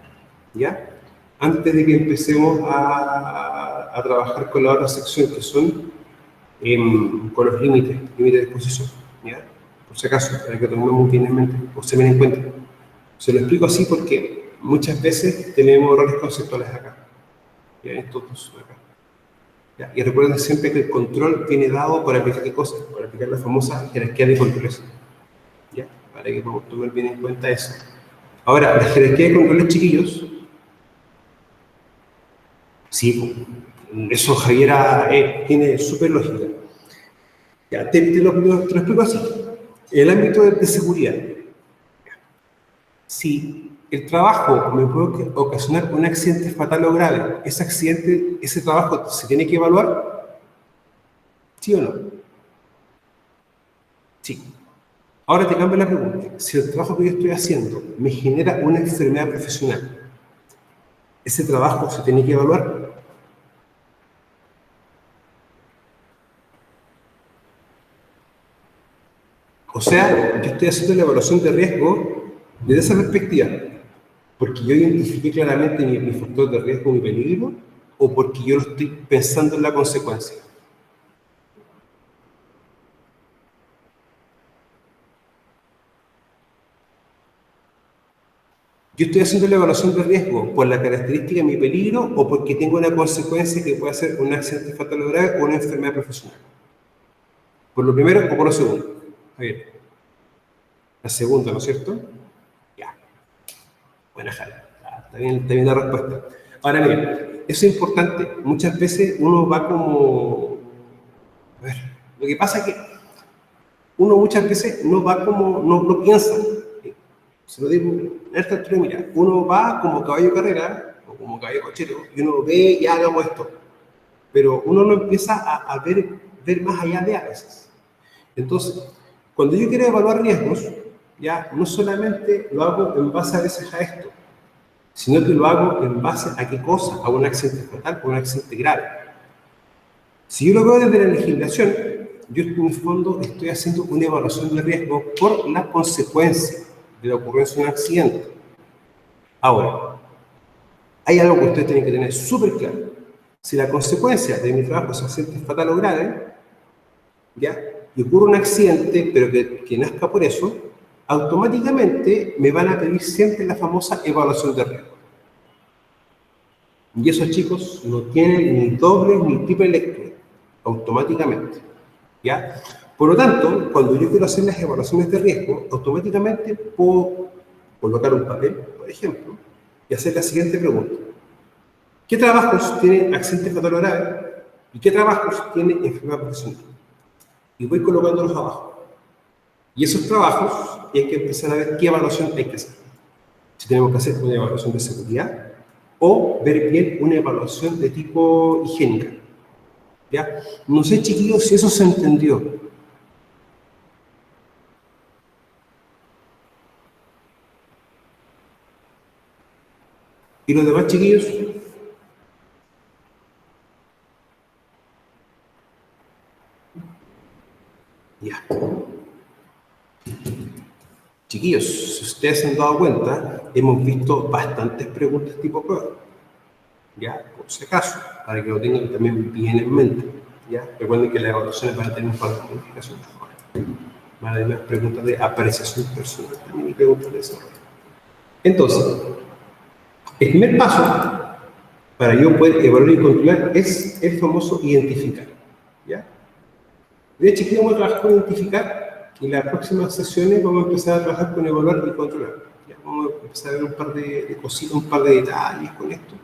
Speaker 1: ¿ya? Antes de que empecemos a trabajar con la otra sección, que son con los límites de exposición, ¿ya? Por si acaso, para que tomemos bien en mente, o se me den cuenta. Se lo explico así porque muchas veces tenemos errores conceptuales acá, ¿ya? Estos dos acá. ¿Ya? Y recuerden siempre que el control viene dado para aplicar qué cosa, para aplicar la famosa jerarquía de controles. ¿Ya? Para que podamos tomar bien en cuenta eso. Ahora, la jerarquía de controles, chiquillos, sí, eso Javiera tiene súper lógica. Ya, te lo explico así. En el ámbito de seguridad, si el trabajo me puede ocasionar un accidente fatal o grave, ese trabajo se tiene que evaluar, ¿sí o no? Sí. Ahora te cambio la pregunta. Si el trabajo que yo estoy haciendo me genera una enfermedad profesional, ¿ese trabajo se tiene que evaluar? O sea, yo estoy haciendo la evaluación de riesgo desde esa perspectiva, porque yo identifiqué claramente mi factor de riesgo, mi peligro, o porque yo lo estoy pensando en la consecuencia. Yo estoy haciendo la evaluación de riesgo por la característica de mi peligro o porque tengo una consecuencia que puede ser un accidente fatal o grave o una enfermedad profesional. ¿Por lo primero o por lo segundo? Javier. La segunda, ¿no es cierto? Ya. Buena jala. Está bien la respuesta. Ahora, miren, eso es importante. Muchas veces uno va como... A ver, lo que pasa es que uno muchas veces no va como... No piensa. Se lo digo en esta altura, mira, uno va como caballo de carrera o como caballo cochero y uno ve y hagamos esto. Pero uno no empieza a ver más allá de a veces. Entonces, cuando yo quiero evaluar riesgos, ya no solamente lo hago en base a veces a esto, sino que lo hago en base a qué cosa, a un accidente fatal o un accidente grave. Si yo lo veo desde la legislación, yo en el fondo estoy haciendo una evaluación de riesgo por la consecuencia de la ocurrencia de un accidente. Ahora, hay algo que ustedes tienen que tener súper claro. Si la consecuencia de mi trabajo es accidente fatal o grave, ¿ya? Y ocurre un accidente, pero que nazca por eso, automáticamente me van a pedir siempre la famosa evaluación de riesgo. Y esos chicos no tienen ni doble ni triple lectura, automáticamente. ¿Ya? Por lo tanto, cuando yo quiero hacer las evaluaciones de riesgo, automáticamente puedo colocar un papel, por ejemplo, y hacer la siguiente pregunta. ¿Qué trabajos tienen accidente fatal o grave? ¿Y qué trabajos tienen enfermedad profesional? Y voy colocándolos abajo. Y esos trabajos hay que empezar a ver qué evaluación hay que hacer. Si tenemos que hacer una evaluación de seguridad o ver bien una evaluación de tipo higiénica. ¿Ya? No sé, chiquillos, si eso se entendió. ¿Y los demás chiquillos? Ya. Chiquillos, si ustedes se han dado cuenta, hemos visto bastantes preguntas tipo prueba. Ya, por si acaso, para que lo tengan también bien en mente. Ya, recuerden que las evaluaciones van a tener un par de modificaciones. Van a tener preguntas de apreciación personal también y preguntas de desarrollo. Entonces, el primer paso para yo poder evaluar y controlar es el famoso identificar. ¿Ya? De hecho, aquí vamos a trabajar con identificar y en las próximas sesiones vamos a empezar a trabajar con evaluar y controlar. ¿Ya? Vamos a empezar a ver un par de cositas, un par de detalles con esto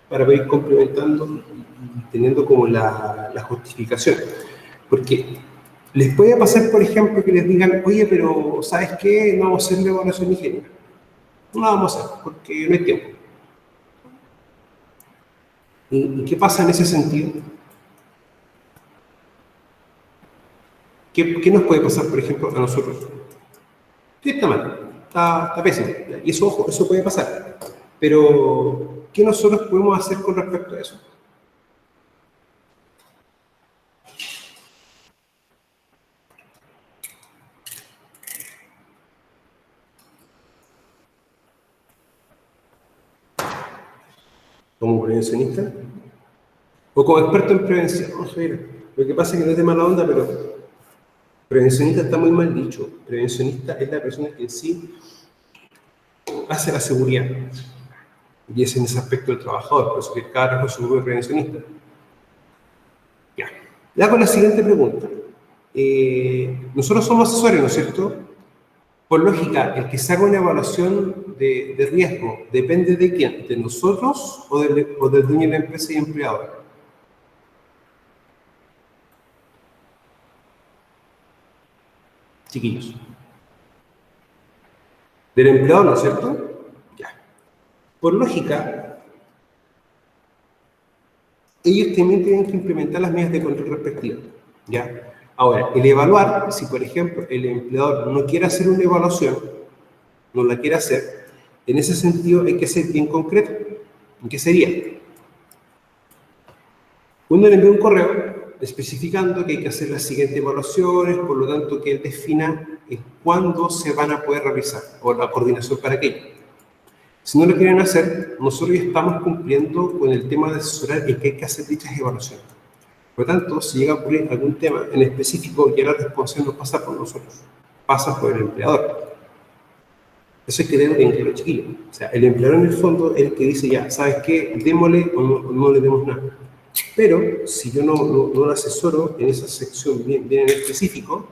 Speaker 1: para ir complementando y teniendo como la justificación. Porque les puede pasar, por ejemplo, que les digan, oye, pero ¿sabes qué? No vamos a hacer la evaluación higiénica. No la vamos a hacer porque no hay tiempo. ¿Y qué pasa en ese sentido? ¿Qué nos puede pasar, por ejemplo, a nosotros? Sí, está mal, está pésimo. Y eso, ojo, eso puede pasar. Pero, ¿qué nosotros podemos hacer con respecto a eso? ¿Como prevencionista? ¿O como experto en prevención? No sé, lo que pasa es que no es de mala onda, pero prevencionista está muy mal dicho. Prevencionista es la persona que en sí hace la seguridad. Y es en ese aspecto del trabajador, por eso que cada trabajo se vuelve prevencionista. Ya. Le hago la siguiente pregunta. Nosotros somos asesores, ¿no es cierto? Por lógica, el que se haga una evaluación de riesgo, ¿depende de quién? ¿De nosotros o del dueño de la empresa y empleador? Chiquillos. Del empleador, ¿no es cierto? Ya. Por lógica, ellos también tienen que implementar las medidas de control respectivas. ¿Ya? Ahora, el evaluar, si por ejemplo el empleador no quiere hacer una evaluación, no la quiere hacer, en ese sentido hay que ser bien concreto. ¿En qué sería? Uno le envía un correo especificando que hay que hacer las siguientes evaluaciones, por lo tanto que él defina cuándo se van a poder realizar o la coordinación para aquello. Si no lo quieren hacer, nosotros ya estamos cumpliendo con el tema de asesorar en que hay que hacer dichas evaluaciones. Por lo tanto, si llega a ocurrir algún tema en específico, ya la responsabilidad no pasa por nosotros, pasa por el empleador. Eso es que deben tener claro, chiquillos. O sea, el empleador en el fondo es el que dice, ya, ¿sabes qué? Démosle o no le demos nada. Pero si yo no lo asesoro en esa sección bien en específico,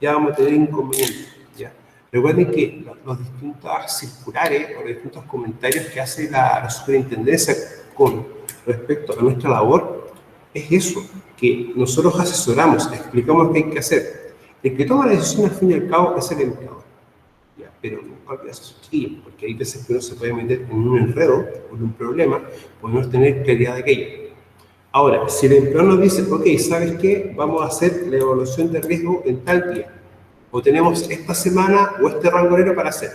Speaker 1: ya vamos a tener inconvenientes. ¿Ya? Recuerden que los distintos circulares o los distintos comentarios que hace la superintendencia con respecto a nuestra labor, es eso, que nosotros asesoramos, explicamos qué hay que hacer. El que toma la decisión al fin y al cabo es el empleador. ¿Ya? Pero nunca olvides a sus chiquillos, porque hay veces que uno se puede meter en un enredo o en un problema por no tener claridad de aquello. Ahora, si el empleador nos dice, ok, ¿sabes qué? Vamos a hacer la evaluación de riesgo en tal día, o tenemos esta semana o este rango horario para hacer.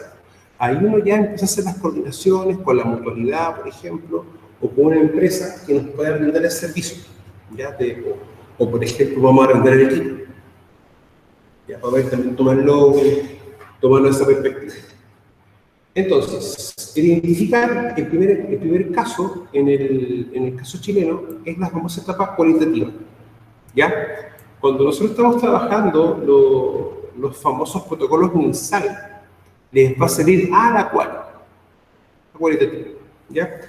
Speaker 1: Ahí uno ya empieza a hacer las coordinaciones con la mutualidad, por ejemplo, o con una empresa que nos pueda brindar el servicio. ¿Ya? O por ejemplo, vamos a arrendar el equipo. Ya, para ver también tomarlo esa perspectiva. Entonces, identificar el primer caso, en el caso chileno, es la famosa etapa cualitativa. ¿Ya? Cuando nosotros estamos trabajando los famosos protocolos MinSal, les va a salir a la cualitativa. ¿Ya?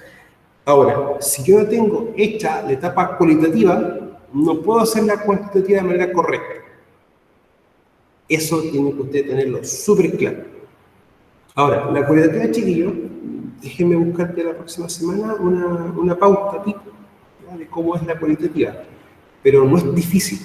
Speaker 1: Ahora, si yo no tengo hecha la etapa cualitativa, no puedo hacer la cuantitativa de manera correcta. Eso tiene que usted tenerlo súper claro. Ahora, la cualitativa, chiquillo, déjenme buscarte la próxima semana una pauta tipo, ¿ya? De cómo es la cualitativa. Pero no es difícil.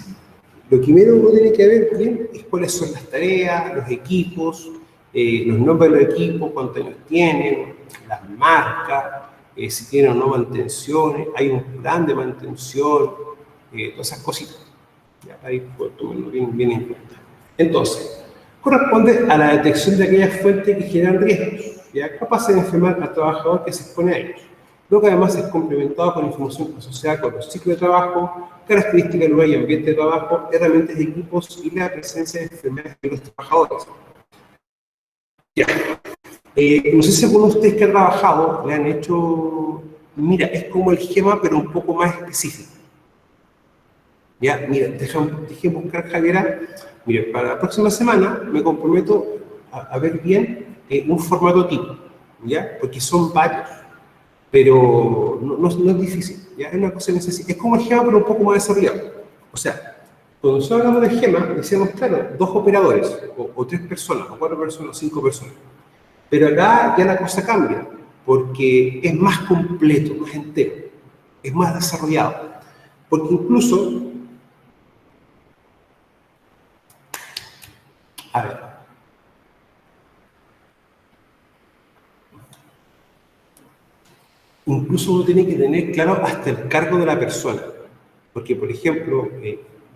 Speaker 1: Lo primero que uno tiene que ver bien es cuáles son las tareas, los equipos, los nombres de los equipos, cuántos años tienen, las marcas, si tienen o no mantenciones, hay un plan de mantención, todas esas cositas. Ya, ahí puedo tomarlo bien en cuenta. Entonces, corresponde a la detección de aquellas fuentes que generan riesgos, ya capaces de enfermar al trabajador que se expone a ellos. lo que además es complementado con información asociada con los ciclos de trabajo, características del lugar y ambiente de trabajo, herramientas de equipos y la presencia de enfermedades de los trabajadores. Ya. No sé si alguno de ustedes que ha trabajado le han hecho, mira, es como el GEMA, pero un poco más específico. Ya, mira, déjame buscar, Javiera. Mire, para la próxima semana me comprometo a ver bien un formato tipo, ¿ya? Porque son varios, pero no es difícil, ¿ya? Es una cosa necesita. Es como el GEMA, pero un poco más desarrollado. O sea, cuando nosotros hablamos de GEMA, decíamos, claro, 2 operadores, o 3 personas, o 4 personas, o 5 personas. Pero acá ya la cosa cambia, porque es más completo, más entero, es más desarrollado. Porque incluso, a ver, incluso uno tiene que tener claro hasta el cargo de la persona. Porque, por ejemplo,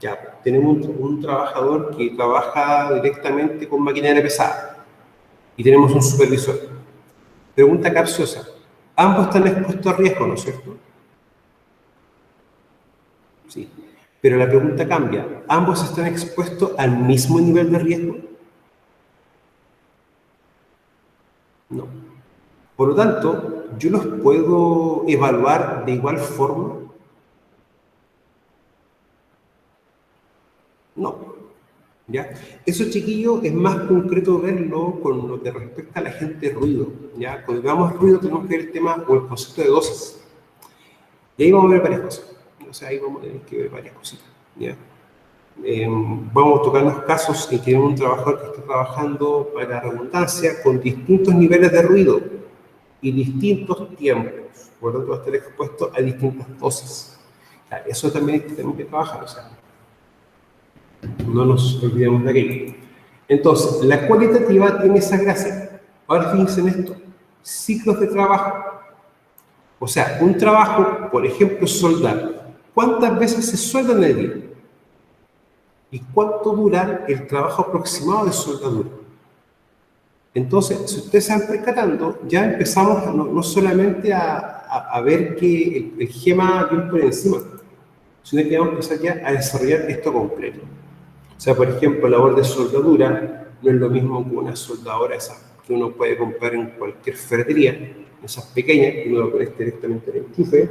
Speaker 1: ya tenemos un trabajador que trabaja directamente con maquinaria pesada y tenemos un supervisor. Pregunta capciosa. Ambos están expuestos a riesgo, ¿no es cierto? Sí. Pero la pregunta cambia. ¿Ambos están expuestos al mismo nivel de riesgo? No. Por lo tanto, ¿yo los puedo evaluar de igual forma? No. ¿Ya? Eso, chiquillo, es más concreto verlo con lo que respecta a la gente ruido. ¿Ya? Cuando veamos ruido tenemos que ver el tema o el concepto de dosis. Y ahí vamos a ver varias cosas. O sea, ahí vamos a tener que ver varias cositas. ¿Ya? Vamos a tocar los casos en que tenemos un trabajador que está trabajando, para la redundancia, con distintos niveles de ruido y distintos tiempos. Por lo tanto, va a estar expuesto a distintas dosis. Eso también tenemos que trabajar. O sea, no nos olvidemos de aquello. Entonces, la cualitativa tiene esa gracia. Ahora fíjense en esto. Ciclos de trabajo. O sea, un trabajo, por ejemplo, soldar. ¿Cuántas veces se solda en el día? ¿Y cuánto dura el trabajo aproximado de soldadura? Entonces, si ustedes se van percatando, ya empezamos no solamente a ver que el GEMA viene por encima, sino que vamos a empezar ya a desarrollar esto completo. O sea, por ejemplo, la labor de soldadura no es lo mismo que una soldadora esa que uno puede comprar en cualquier ferretería, esas pequeñas, que uno lo conecta directamente al enchufe,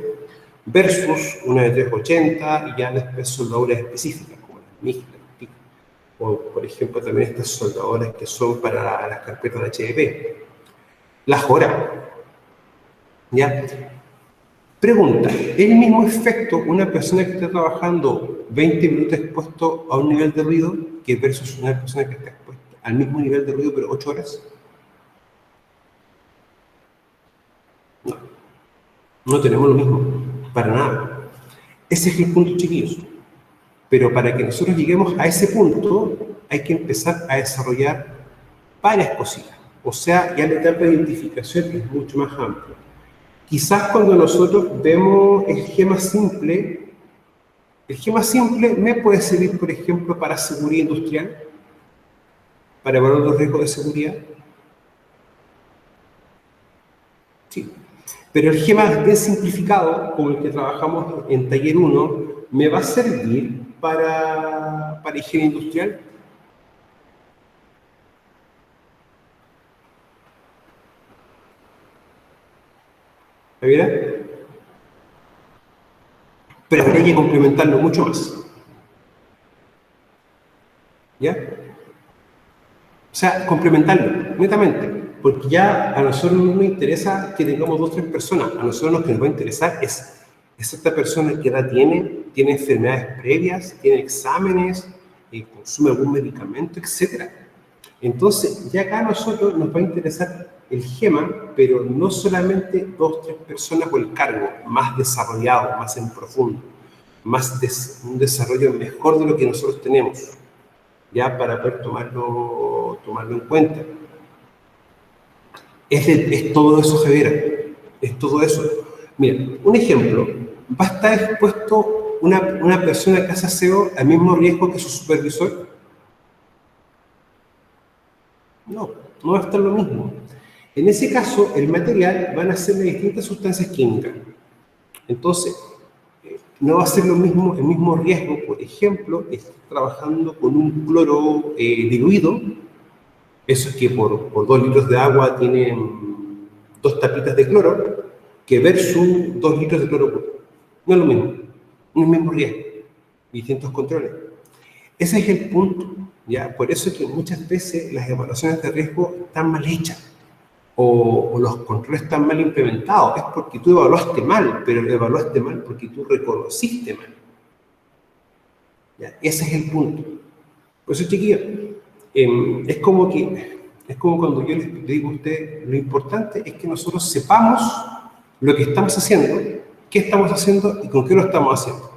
Speaker 1: versus una de 380 y ya después soldaduras específicas, como las MIG, o por ejemplo también estas soldadoras que son para las carpetas de HDP. Las horas. ¿Ya? Pregunta, ¿el mismo efecto una persona que está trabajando 20 minutos expuesto a un nivel de ruido que versus una persona que está expuesta al mismo nivel de ruido pero 8 horas? No, no tenemos lo mismo, para nada. Ese es el punto, chiquillos. Pero para que nosotros lleguemos a ese punto, hay que empezar a desarrollar varias cositas. O sea, ya la etapa de identificación es mucho más amplia. Quizás cuando nosotros vemos el GEMA simple me puede servir, por ejemplo, para seguridad industrial, para evaluar los riesgos de seguridad. Sí. Pero el GEMA bien simplificado, como el que trabajamos en taller 1, me va a servir para higiene industrial. ¿Javiera? Pero habría que complementarlo mucho más. ¿Ya? O sea, complementarlo, netamente. Porque ya a nosotros no nos interesa que tengamos 2 o 3 personas. A nosotros lo que nos va a interesar es esta persona que edad tiene enfermedades previas, tiene exámenes, consume algún medicamento, etc. Entonces, ya acá a nosotros nos va a interesar el GEMA, pero no solamente 2 o 3 personas o el cargo, más desarrollado, más en profundo, un desarrollo mejor de lo que nosotros tenemos, ya para poder tomarlo en cuenta. Es todo eso, Javiera, es todo eso. Mira, un ejemplo, ¿va a estar expuesto una persona que hace aseo al mismo riesgo que su supervisor? No, no va a estar lo mismo. En ese caso, el material van a ser de distintas sustancias químicas. Entonces, no va a ser lo mismo, el mismo riesgo, por ejemplo, estar trabajando con un cloro diluido, eso es que por 2 litros de agua tienen 2 tapitas de cloro, que versus 2 litros de cloro puro. No es lo mismo, no es el mismo riesgo, distintos controles. Ese es el punto, ¿ya? Por eso es que muchas veces las evaluaciones de riesgo están mal hechas o los controles están mal implementados. Es porque tú evaluaste mal, pero lo evaluaste mal porque tú reconociste mal. ¿Ya? Ese es el punto. Por eso, chiquillos, es como cuando yo les digo a ustedes, lo importante es que nosotros sepamos lo que estamos haciendo, qué estamos haciendo y con qué lo estamos haciendo.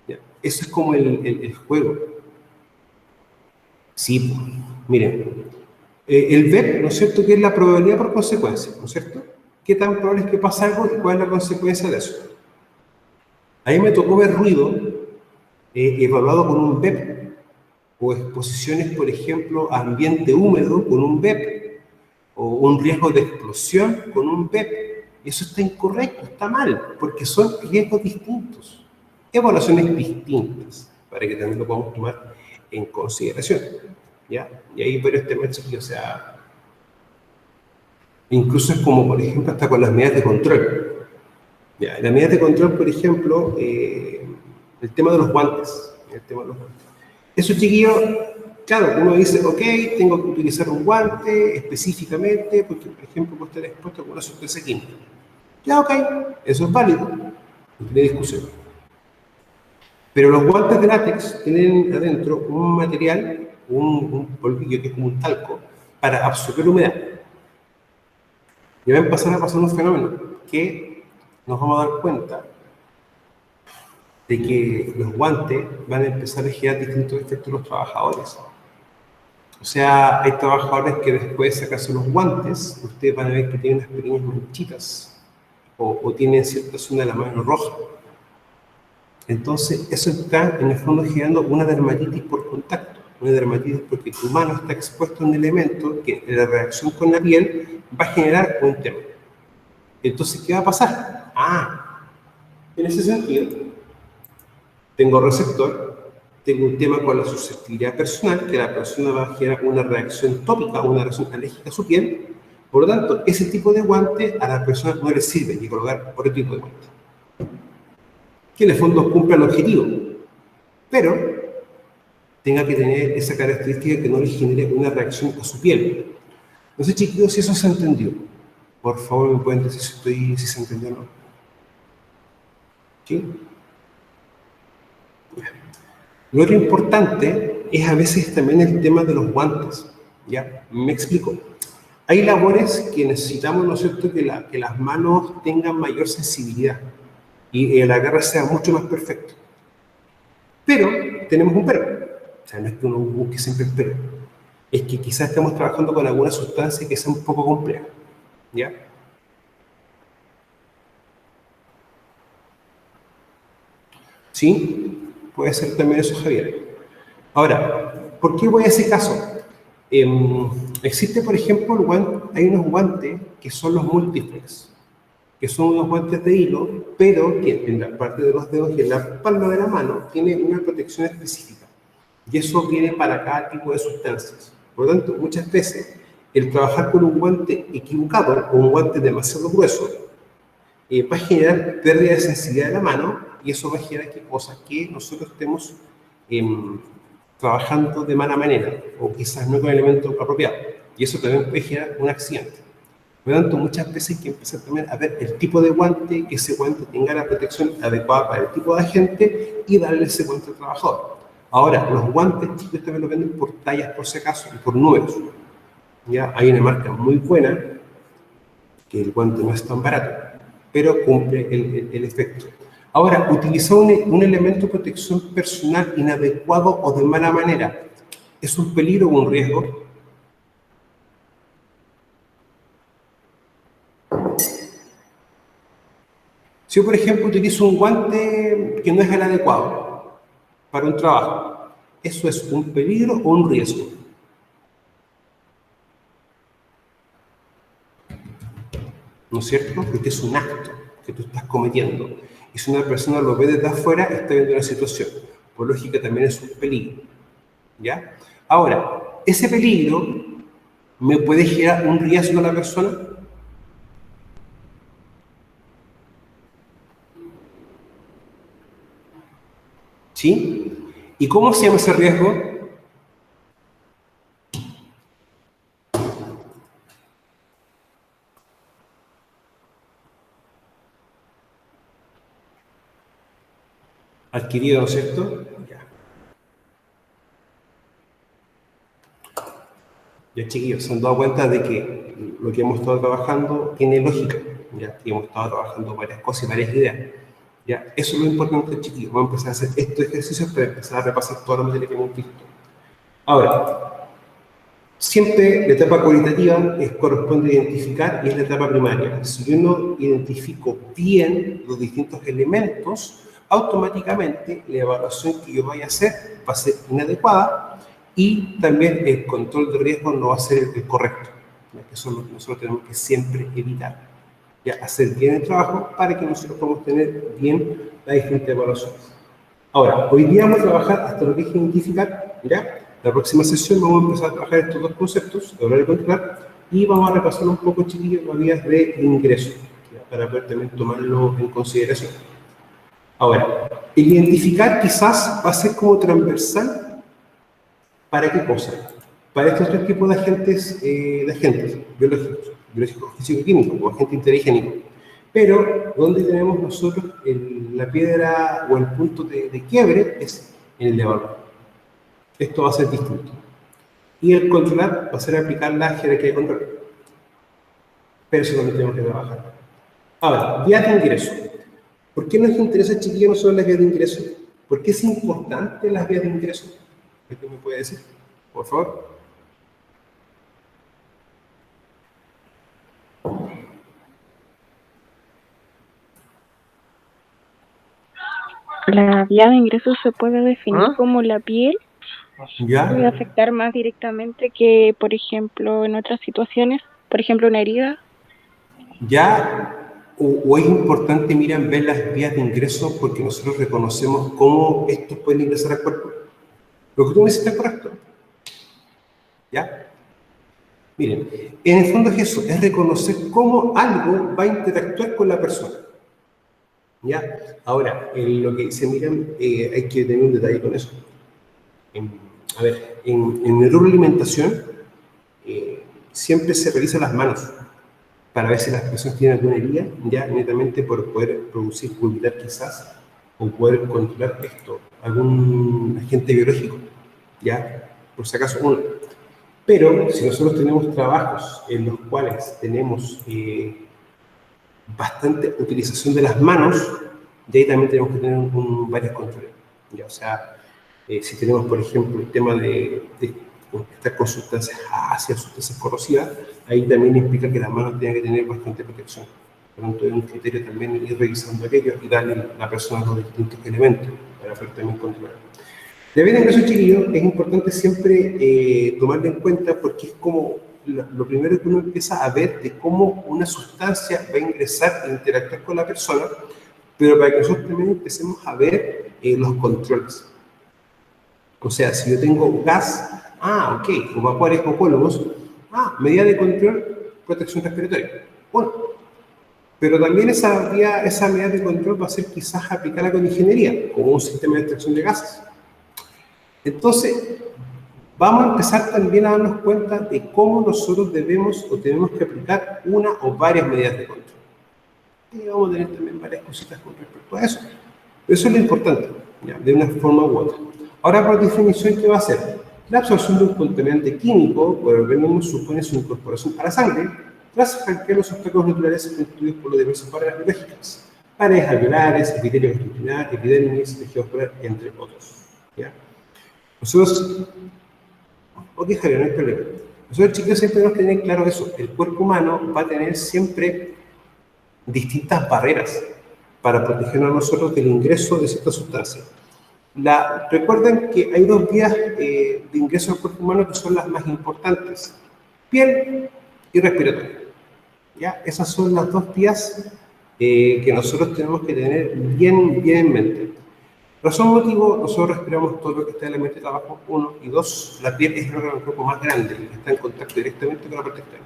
Speaker 1: ¿Ya? Eso es como el juego. Sí, pues, miren, el ver, ¿no es cierto?, que es la probabilidad por consecuencia, ¿no es cierto? ¿Qué tan probable es que pase algo y cuál es la consecuencia de eso? A mí me tocó ver ruido evaluado con un BEP, o exposiciones, por ejemplo, a ambiente húmedo con un BEP, o un riesgo de explosión con un BEP. Eso está incorrecto, está mal, porque son riesgos distintos, evaluaciones distintas, para que también lo podamos tomar en consideración. ¿Ya? Y ahí varios temas, o sea, incluso es como, por ejemplo, hasta con las medidas de control. ¿Ya? Las medidas de control, por ejemplo, el tema de los guantes. Eso, chiquillo, claro, uno dice, ok, tengo que utilizar un guante específicamente, porque, por ejemplo, puedo estar expuesto a una sustancia química. Ya, ok, eso es válido, no tiene discusión. Pero los guantes de látex tienen adentro un material, un polvillo que es como un talco, para absorber humedad. Y va a empezar a pasar un fenómeno que nos vamos a dar cuenta de que los guantes van a empezar a generar distintos efectos en los trabajadores. O sea, hay trabajadores que después de sacarse los guantes, ustedes van a ver que tienen unas pequeñas manchitas o tienen cierta zona de la mano roja. Entonces, eso está en el fondo generando una dermatitis por contacto. Una dermatitis porque tu mano está expuesta a un elemento que en la reacción con la piel va a generar un tema. Entonces, ¿qué va a pasar? En ese sentido, tengo receptor, tengo un tema con la susceptibilidad personal, que la persona va a generar una reacción tópica, una reacción alérgica a su piel. Por lo tanto, ese tipo de guante a la persona no le sirve ni colocar otro tipo de guante. Que en el fondo cumpla el objetivo, pero tenga que tener esa característica que no le genere una reacción a su piel. No sé, chicos, si eso se entendió. Por favor, me pueden decir si se entendió o no. ¿Sí? Lo otro importante es a veces también el tema de los guantes. ¿Ya? Me explico. Hay labores que necesitamos, ¿no es cierto?, que las manos tengan mayor sensibilidad y el agarre sea mucho más perfecto. Pero tenemos un pero. O sea, no es que uno busque siempre el pero. Es que quizás estamos trabajando con alguna sustancia que sea un poco compleja. ¿Ya? ¿Sí? Puede ser también eso, Javier. Ahora, ¿por qué voy a ese caso? Existe, por ejemplo, hay unos guantes que son los multiflex, que son unos guantes de hilo, pero que en la parte de los dedos y en la palma de la mano tiene una protección específica. Y eso viene para cada tipo de sustancias. Por lo tanto, muchas veces, el trabajar con un guante equivocado o un guante demasiado grueso va a generar pérdida de sensibilidad de la mano y eso va a generar cosas que nosotros estemos trabajando de mala manera o quizás no con el elemento apropiado. Y eso también puede generar un accidente. Por lo tanto, muchas veces hay que empezar también a ver el tipo de guante, que ese guante tenga la protección adecuada para el tipo de agente y darle ese guante al trabajador. Ahora, los guantes chicos también los venden por tallas, por si acaso, y por números. ¿Ya? Hay una marca muy buena, que el guante no es tan barato, pero cumple el efecto. Ahora, utilizar un elemento de protección personal inadecuado o de mala manera, ¿es un peligro o un riesgo? Si yo, por ejemplo, utilizo un guante que no es el adecuado para un trabajo, ¿eso es un peligro o un riesgo? ¿no es cierto? Porque es un acto que tú estás cometiendo. Y si una persona lo ve desde afuera, está viendo una situación. Por lógica también es un peligro, ¿ya? Ahora, ese peligro me puede generar un riesgo a la persona. ¿Sí? ¿Y cómo se llama ese riesgo? Adquirido, ¿no es cierto? Ya. Ya, chiquillos, se han dado cuenta de que lo que hemos estado trabajando tiene lógica, ya, y hemos estado trabajando varias cosas y varias ideas. Ya, eso es lo importante, chiquillos. Vamos a empezar a hacer estos ejercicios para empezar a repasar toda la materia que hemos visto. Ahora, siempre la etapa cualitativa corresponde identificar y es la etapa primaria. Si yo no identifico bien los distintos elementos, automáticamente la evaluación que yo vaya a hacer va a ser inadecuada y también el control de riesgo no va a ser el correcto. Eso es lo que nosotros tenemos que siempre evitar. Ya, hacer bien el trabajo para que nosotros podamos tener bien las distintas evaluaciones. Ahora, hoy día vamos a trabajar hasta lo que es identificar, ¿ya? La próxima sesión vamos a empezar a trabajar estos dos conceptos, de hablar y controlar, y vamos a repasar un poco, chiquillos, las vías de ingreso, ¿ya? Para poder también tomarlo en consideración. Ahora, el identificar quizás va a ser como transversal. ¿Para qué cosa? Para estos tres tipos de agentes biológicos, físico y químicos, o agente interigénico. Pero donde tenemos nosotros la piedra o el punto de quiebre es en el evaluar. Esto va a ser distinto. Y el controlar va a ser aplicar la jerarquía de control. Pero eso también tenemos que trabajar. Ahora, vías de ingreso. ¿Por qué nos interesa, chiquillos, no solo las vías de ingreso? ¿Por qué es importante las vías de ingreso? ¿Qué me puede decir? Por favor.
Speaker 2: La vía de ingreso se puede definir como la piel.
Speaker 1: ¿Ya?
Speaker 2: Puede afectar más directamente que, por ejemplo, en otras situaciones, por ejemplo, una herida.
Speaker 1: Ya, o es importante, miren, ver las vías de ingreso porque nosotros reconocemos cómo estos pueden ingresar al cuerpo. Lo que tú me dices está correcto. ¿Ya? Miren, en el fondo es eso, es reconocer cómo algo va a interactuar con la persona. ¿Ya? Ahora, en lo que se miran, hay que tener un detalle con eso. A ver, en neuroalimentación siempre se revisan las manos para ver si las personas tienen alguna herida, ya netamente por poder producir, publicar quizás, o poder controlar esto, algún agente biológico, ya, por si acaso uno. Pero si nosotros tenemos trabajos en los cuales tenemos bastante utilización de las manos, de ahí también tenemos que tener varios controles. Ya, o sea, si tenemos, por ejemplo, el tema de estas con sustancias ácidas, sustancias corrosivas, ahí también implica que las manos tengan que tener bastante protección. Por lo tanto, es un criterio también ir revisando aquello y darle a la persona los distintos elementos para poder también controlar. De vez en cuando, chiquillos, es importante siempre tomarlo en cuenta porque es como lo primero que uno empieza a ver de cómo una sustancia va a ingresar e interactuar con la persona, pero para que nosotros también empecemos a ver los controles. O sea, si yo tengo gas, ok, o vapores o polvos, medida de control, protección respiratoria. Bueno, pero también esa medida de control va a ser quizás aplicarla con ingeniería, como un sistema de extracción de gases. Entonces, vamos a empezar también a darnos cuenta de cómo nosotros debemos o tenemos que aplicar una o varias medidas de control. Y vamos a tener también varias cositas con respecto a eso. Pero eso es lo importante, ¿ya? De una forma u otra. Ahora, por definición, ¿qué va a hacer? La absorción de un contaminante químico por el organismo supone su incorporación a la sangre tras franquear los obstáculos naturales constituidos por los diversos barreras biológicas, paredes alveolares, epitelio constitucional, epidermis, tejido ocular, entre otros. ¿Ya? Nosotros, ok, Javier, no hay problema. Nosotros, chicos, siempre tenemos que tener claro eso. El cuerpo humano va a tener siempre distintas barreras para protegernos a nosotros del ingreso de ciertas sustancias. Recuerden que hay dos vías de ingreso al cuerpo humano que son las más importantes: piel y respiratorio. ¿Ya? Esas son las dos vías que nosotros tenemos que tener bien en mente. Razón motivo, nosotros respiramos todo lo que está en el ambiente de trabajo, 1, y 2, la piel es el órgano del cuerpo más grande y está en contacto directamente con la parte externa.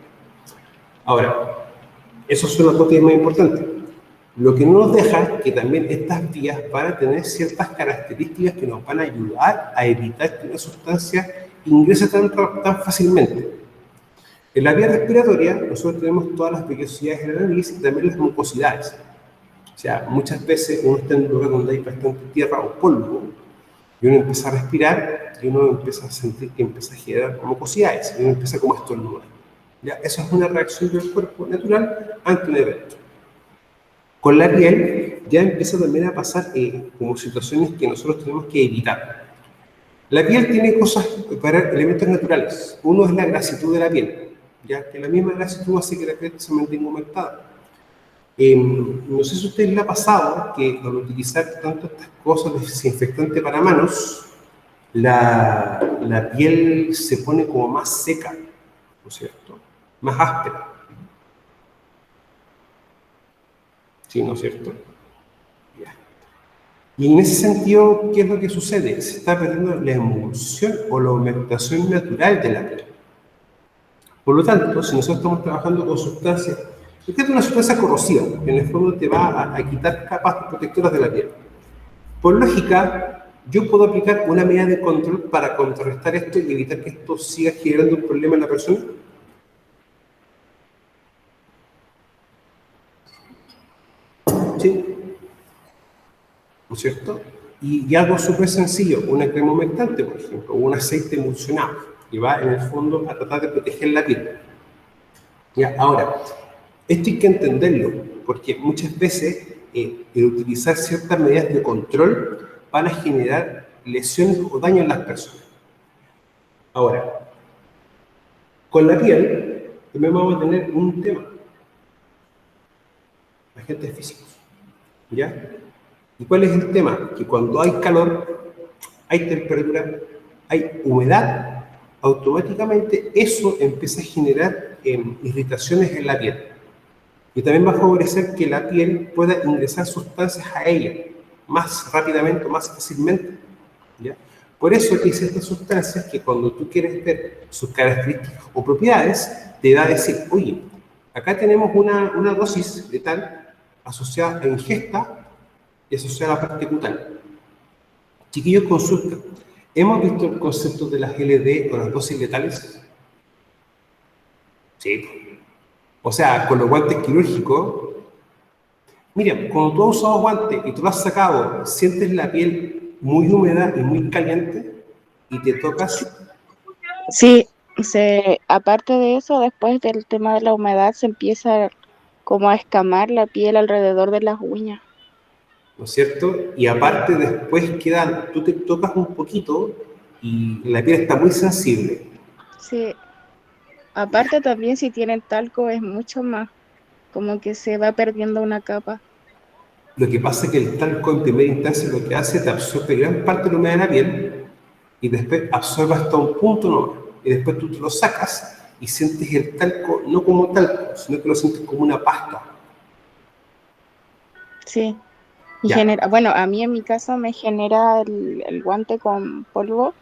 Speaker 1: Ahora, esos son las dos vías más importantes. Lo que no nos deja es que también estas vías van a tener ciertas características que nos van a ayudar a evitar que una sustancia ingrese tan fácilmente. En la vía respiratoria, nosotros tenemos todas las vellosidades de la nariz y también las mucosidades. O sea, muchas veces uno está en un lugar donde hay bastante tierra o polvo y uno empieza a respirar y uno empieza a sentir que empieza a generar mucosidades y uno empieza como a estornudar. ¿Ya? Eso es una reacción del cuerpo natural ante un evento. Con la piel ya empieza también a pasar como situaciones que nosotros tenemos que evitar. La piel tiene cosas para elementos naturales. Uno es la grasitud de la piel, ya que la misma grasitud hace que la piel se mantenga humectada. No sé si a ustedes les ha pasado que al utilizar tanto estas cosas de desinfectante para manos, la piel se pone como más seca, ¿no es cierto? Más áspera. ¿Sí, no es cierto? Ya. Y en ese sentido, ¿qué es lo que sucede? Se está perdiendo la emulsión o la humectación natural de la piel. Por lo tanto, si nosotros estamos trabajando con sustancias, esta es una sustancia corrosiva, que en el fondo te va a quitar capas protectoras de la piel. Por lógica, yo puedo aplicar una medida de control para contrarrestar esto y evitar que esto siga generando un problema en la persona. ¿Sí? ¿No es cierto? Y algo súper sencillo, una crema humectante, por ejemplo, o un aceite emulsionado, que va en el fondo a tratar de proteger la piel. ¿Ya? Ahora, esto hay que entenderlo, porque muchas veces el utilizar ciertas medidas de control van a generar lesiones o daño en las personas. Ahora, con la piel también vamos a tener un tema, agentes físicos, ¿ya? ¿Y cuál es el tema? Que cuando hay calor, hay temperatura, hay humedad, automáticamente eso empieza a generar irritaciones en la piel. Y también va a favorecer que la piel pueda ingresar sustancias a ella más rápidamente o más fácilmente, ¿ya? Por eso hay ciertas sustancias que cuando tú quieres ver sus características o propiedades, te va a decir, oye, acá tenemos una dosis letal asociada a ingesta y asociada a la parte cutánea. Chiquillos, consulta. ¿Hemos visto el concepto de las LD o las dosis letales? Sí. O sea, con los guantes quirúrgicos. Mira, cuando tú has usado guantes y tú lo has sacado, sientes la piel muy húmeda y muy caliente y te tocas.
Speaker 2: Sí, aparte de eso, después del tema de la humedad, se empieza como a escamar la piel alrededor de las uñas.
Speaker 1: ¿No es cierto? Y aparte después tú te tocas un poquito y la piel está muy sensible.
Speaker 2: Sí, aparte también si tienen talco es mucho más, como que se va perdiendo una capa.
Speaker 1: Lo que pasa es que el talco en primera instancia lo que hace te absorbe gran parte de la humedad de la piel y después absorbe hasta un punto nomás. Y después tú te lo sacas y sientes el talco no como talco, sino que lo sientes como una pasta.
Speaker 2: Sí, y genera, bueno, a mí en mi caso me genera el guante con polvo,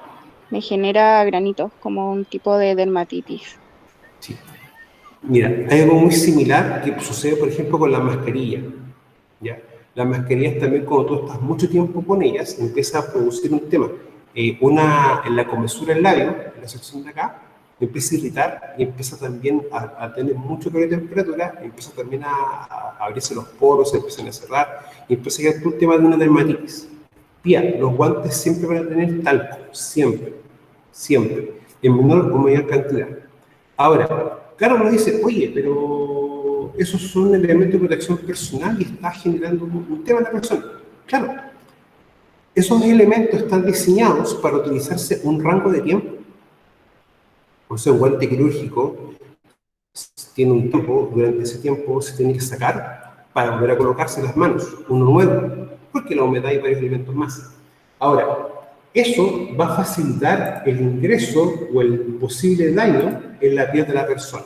Speaker 2: me genera granitos, como un tipo de dermatitis.
Speaker 1: Sí. Mira, hay algo muy similar que sucede, por ejemplo, con la mascarilla, ¿ya? Las mascarillas también, cuando tú estás mucho tiempo con ellas, empieza a producir un tema. En la comesura del labio, en la sección de acá, empieza a irritar y empieza también a tener mucho calor de temperatura, empieza también a abrirse los poros, se empiezan a cerrar y empieza a quedar un tema de una dermatitis. Bien, los guantes siempre van a tener talco, siempre, en menor o mayor cantidad. Ahora, claro, uno dice, oye, pero esos son elementos de protección personal y está generando un tema en la persona. Claro, esos elementos están diseñados para utilizarse un rango de tiempo. O sea, un guante quirúrgico tiene un tiempo, durante ese tiempo se tiene que sacar para volver a colocarse en las manos, uno nuevo, porque la humedad y varios elementos más. Ahora, eso va a facilitar el ingreso o el posible daño en la piel de la persona.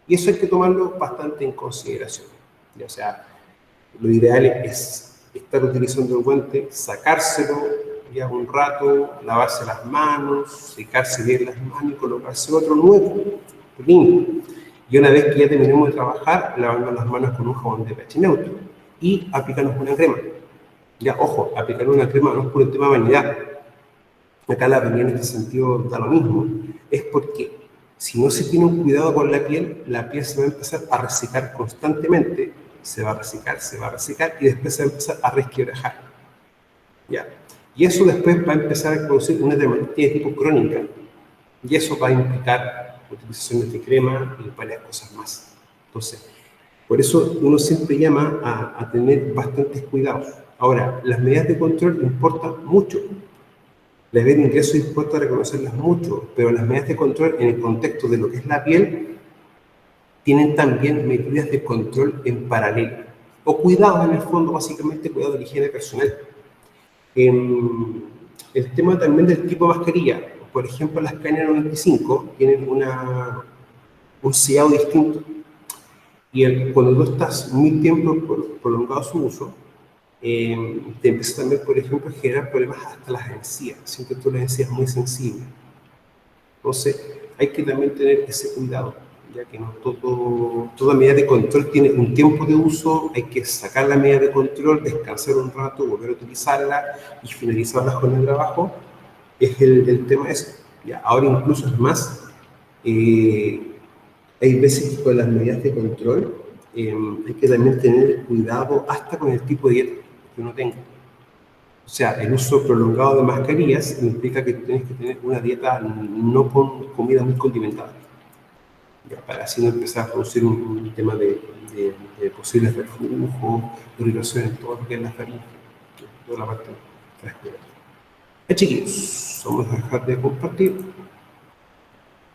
Speaker 1: Y eso hay que tomarlo bastante en consideración. O sea, lo ideal es estar utilizando el guante, sacárselo ya un rato, lavarse las manos, secarse bien las manos y colocarse otro nuevo, limpio. Y una vez que ya terminemos de trabajar, lavarnos las manos con un jabón de pH neutro y aplicarnos una crema. Ya, ojo, aplicar una crema no es por el tema de vanidad. Acá la vanidad en este sentido da lo mismo. Es porque si no se tiene un cuidado con la piel se va a empezar a resecar constantemente, se va a resecar y después se va a empezar a resquebrajar. ¿Ya? Y eso después va a empezar a producir una dermatitis de tipo crónica. Y eso va a implicar utilizaciones de crema y varias cosas más. Entonces, por eso uno siempre llama a tener bastantes cuidados. Ahora, las medidas de control importan mucho. Las medidas de ingreso importa reconocerlas mucho, pero las medidas de control en el contexto de lo que es la piel tienen también medidas de control en paralelo. O cuidados en el fondo, básicamente cuidado de higiene personal. El tema también del tipo de mascarilla. Por ejemplo, las KN95 tienen un sellado distinto. Y cuando tú estás muy tiempo prolongado su uso, te empieza también, por ejemplo, a generar problemas hasta las encías. Siempre tú las encías muy sensibles. Entonces, hay que también tener ese cuidado, ya que no toda medida de control tiene un tiempo de uso, hay que sacar la medida de control, descansar un rato, volver a utilizarla y finalizar la jornada de trabajo. Es el tema ese. Ya, ahora incluso es más, hay veces que con las medidas de control hay que también tener cuidado hasta con el tipo de dieta que uno tenga. O sea, el uso prolongado de mascarillas implica que tienes que tener una dieta no con comida muy condimentada, ya, para así no empezar a producir un tema de posibles reflujos, de irritación en todo lo que es la faringe, toda la parte respiratoria. Chiquillos, vamos a dejar de compartir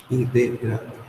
Speaker 1: y de grabar.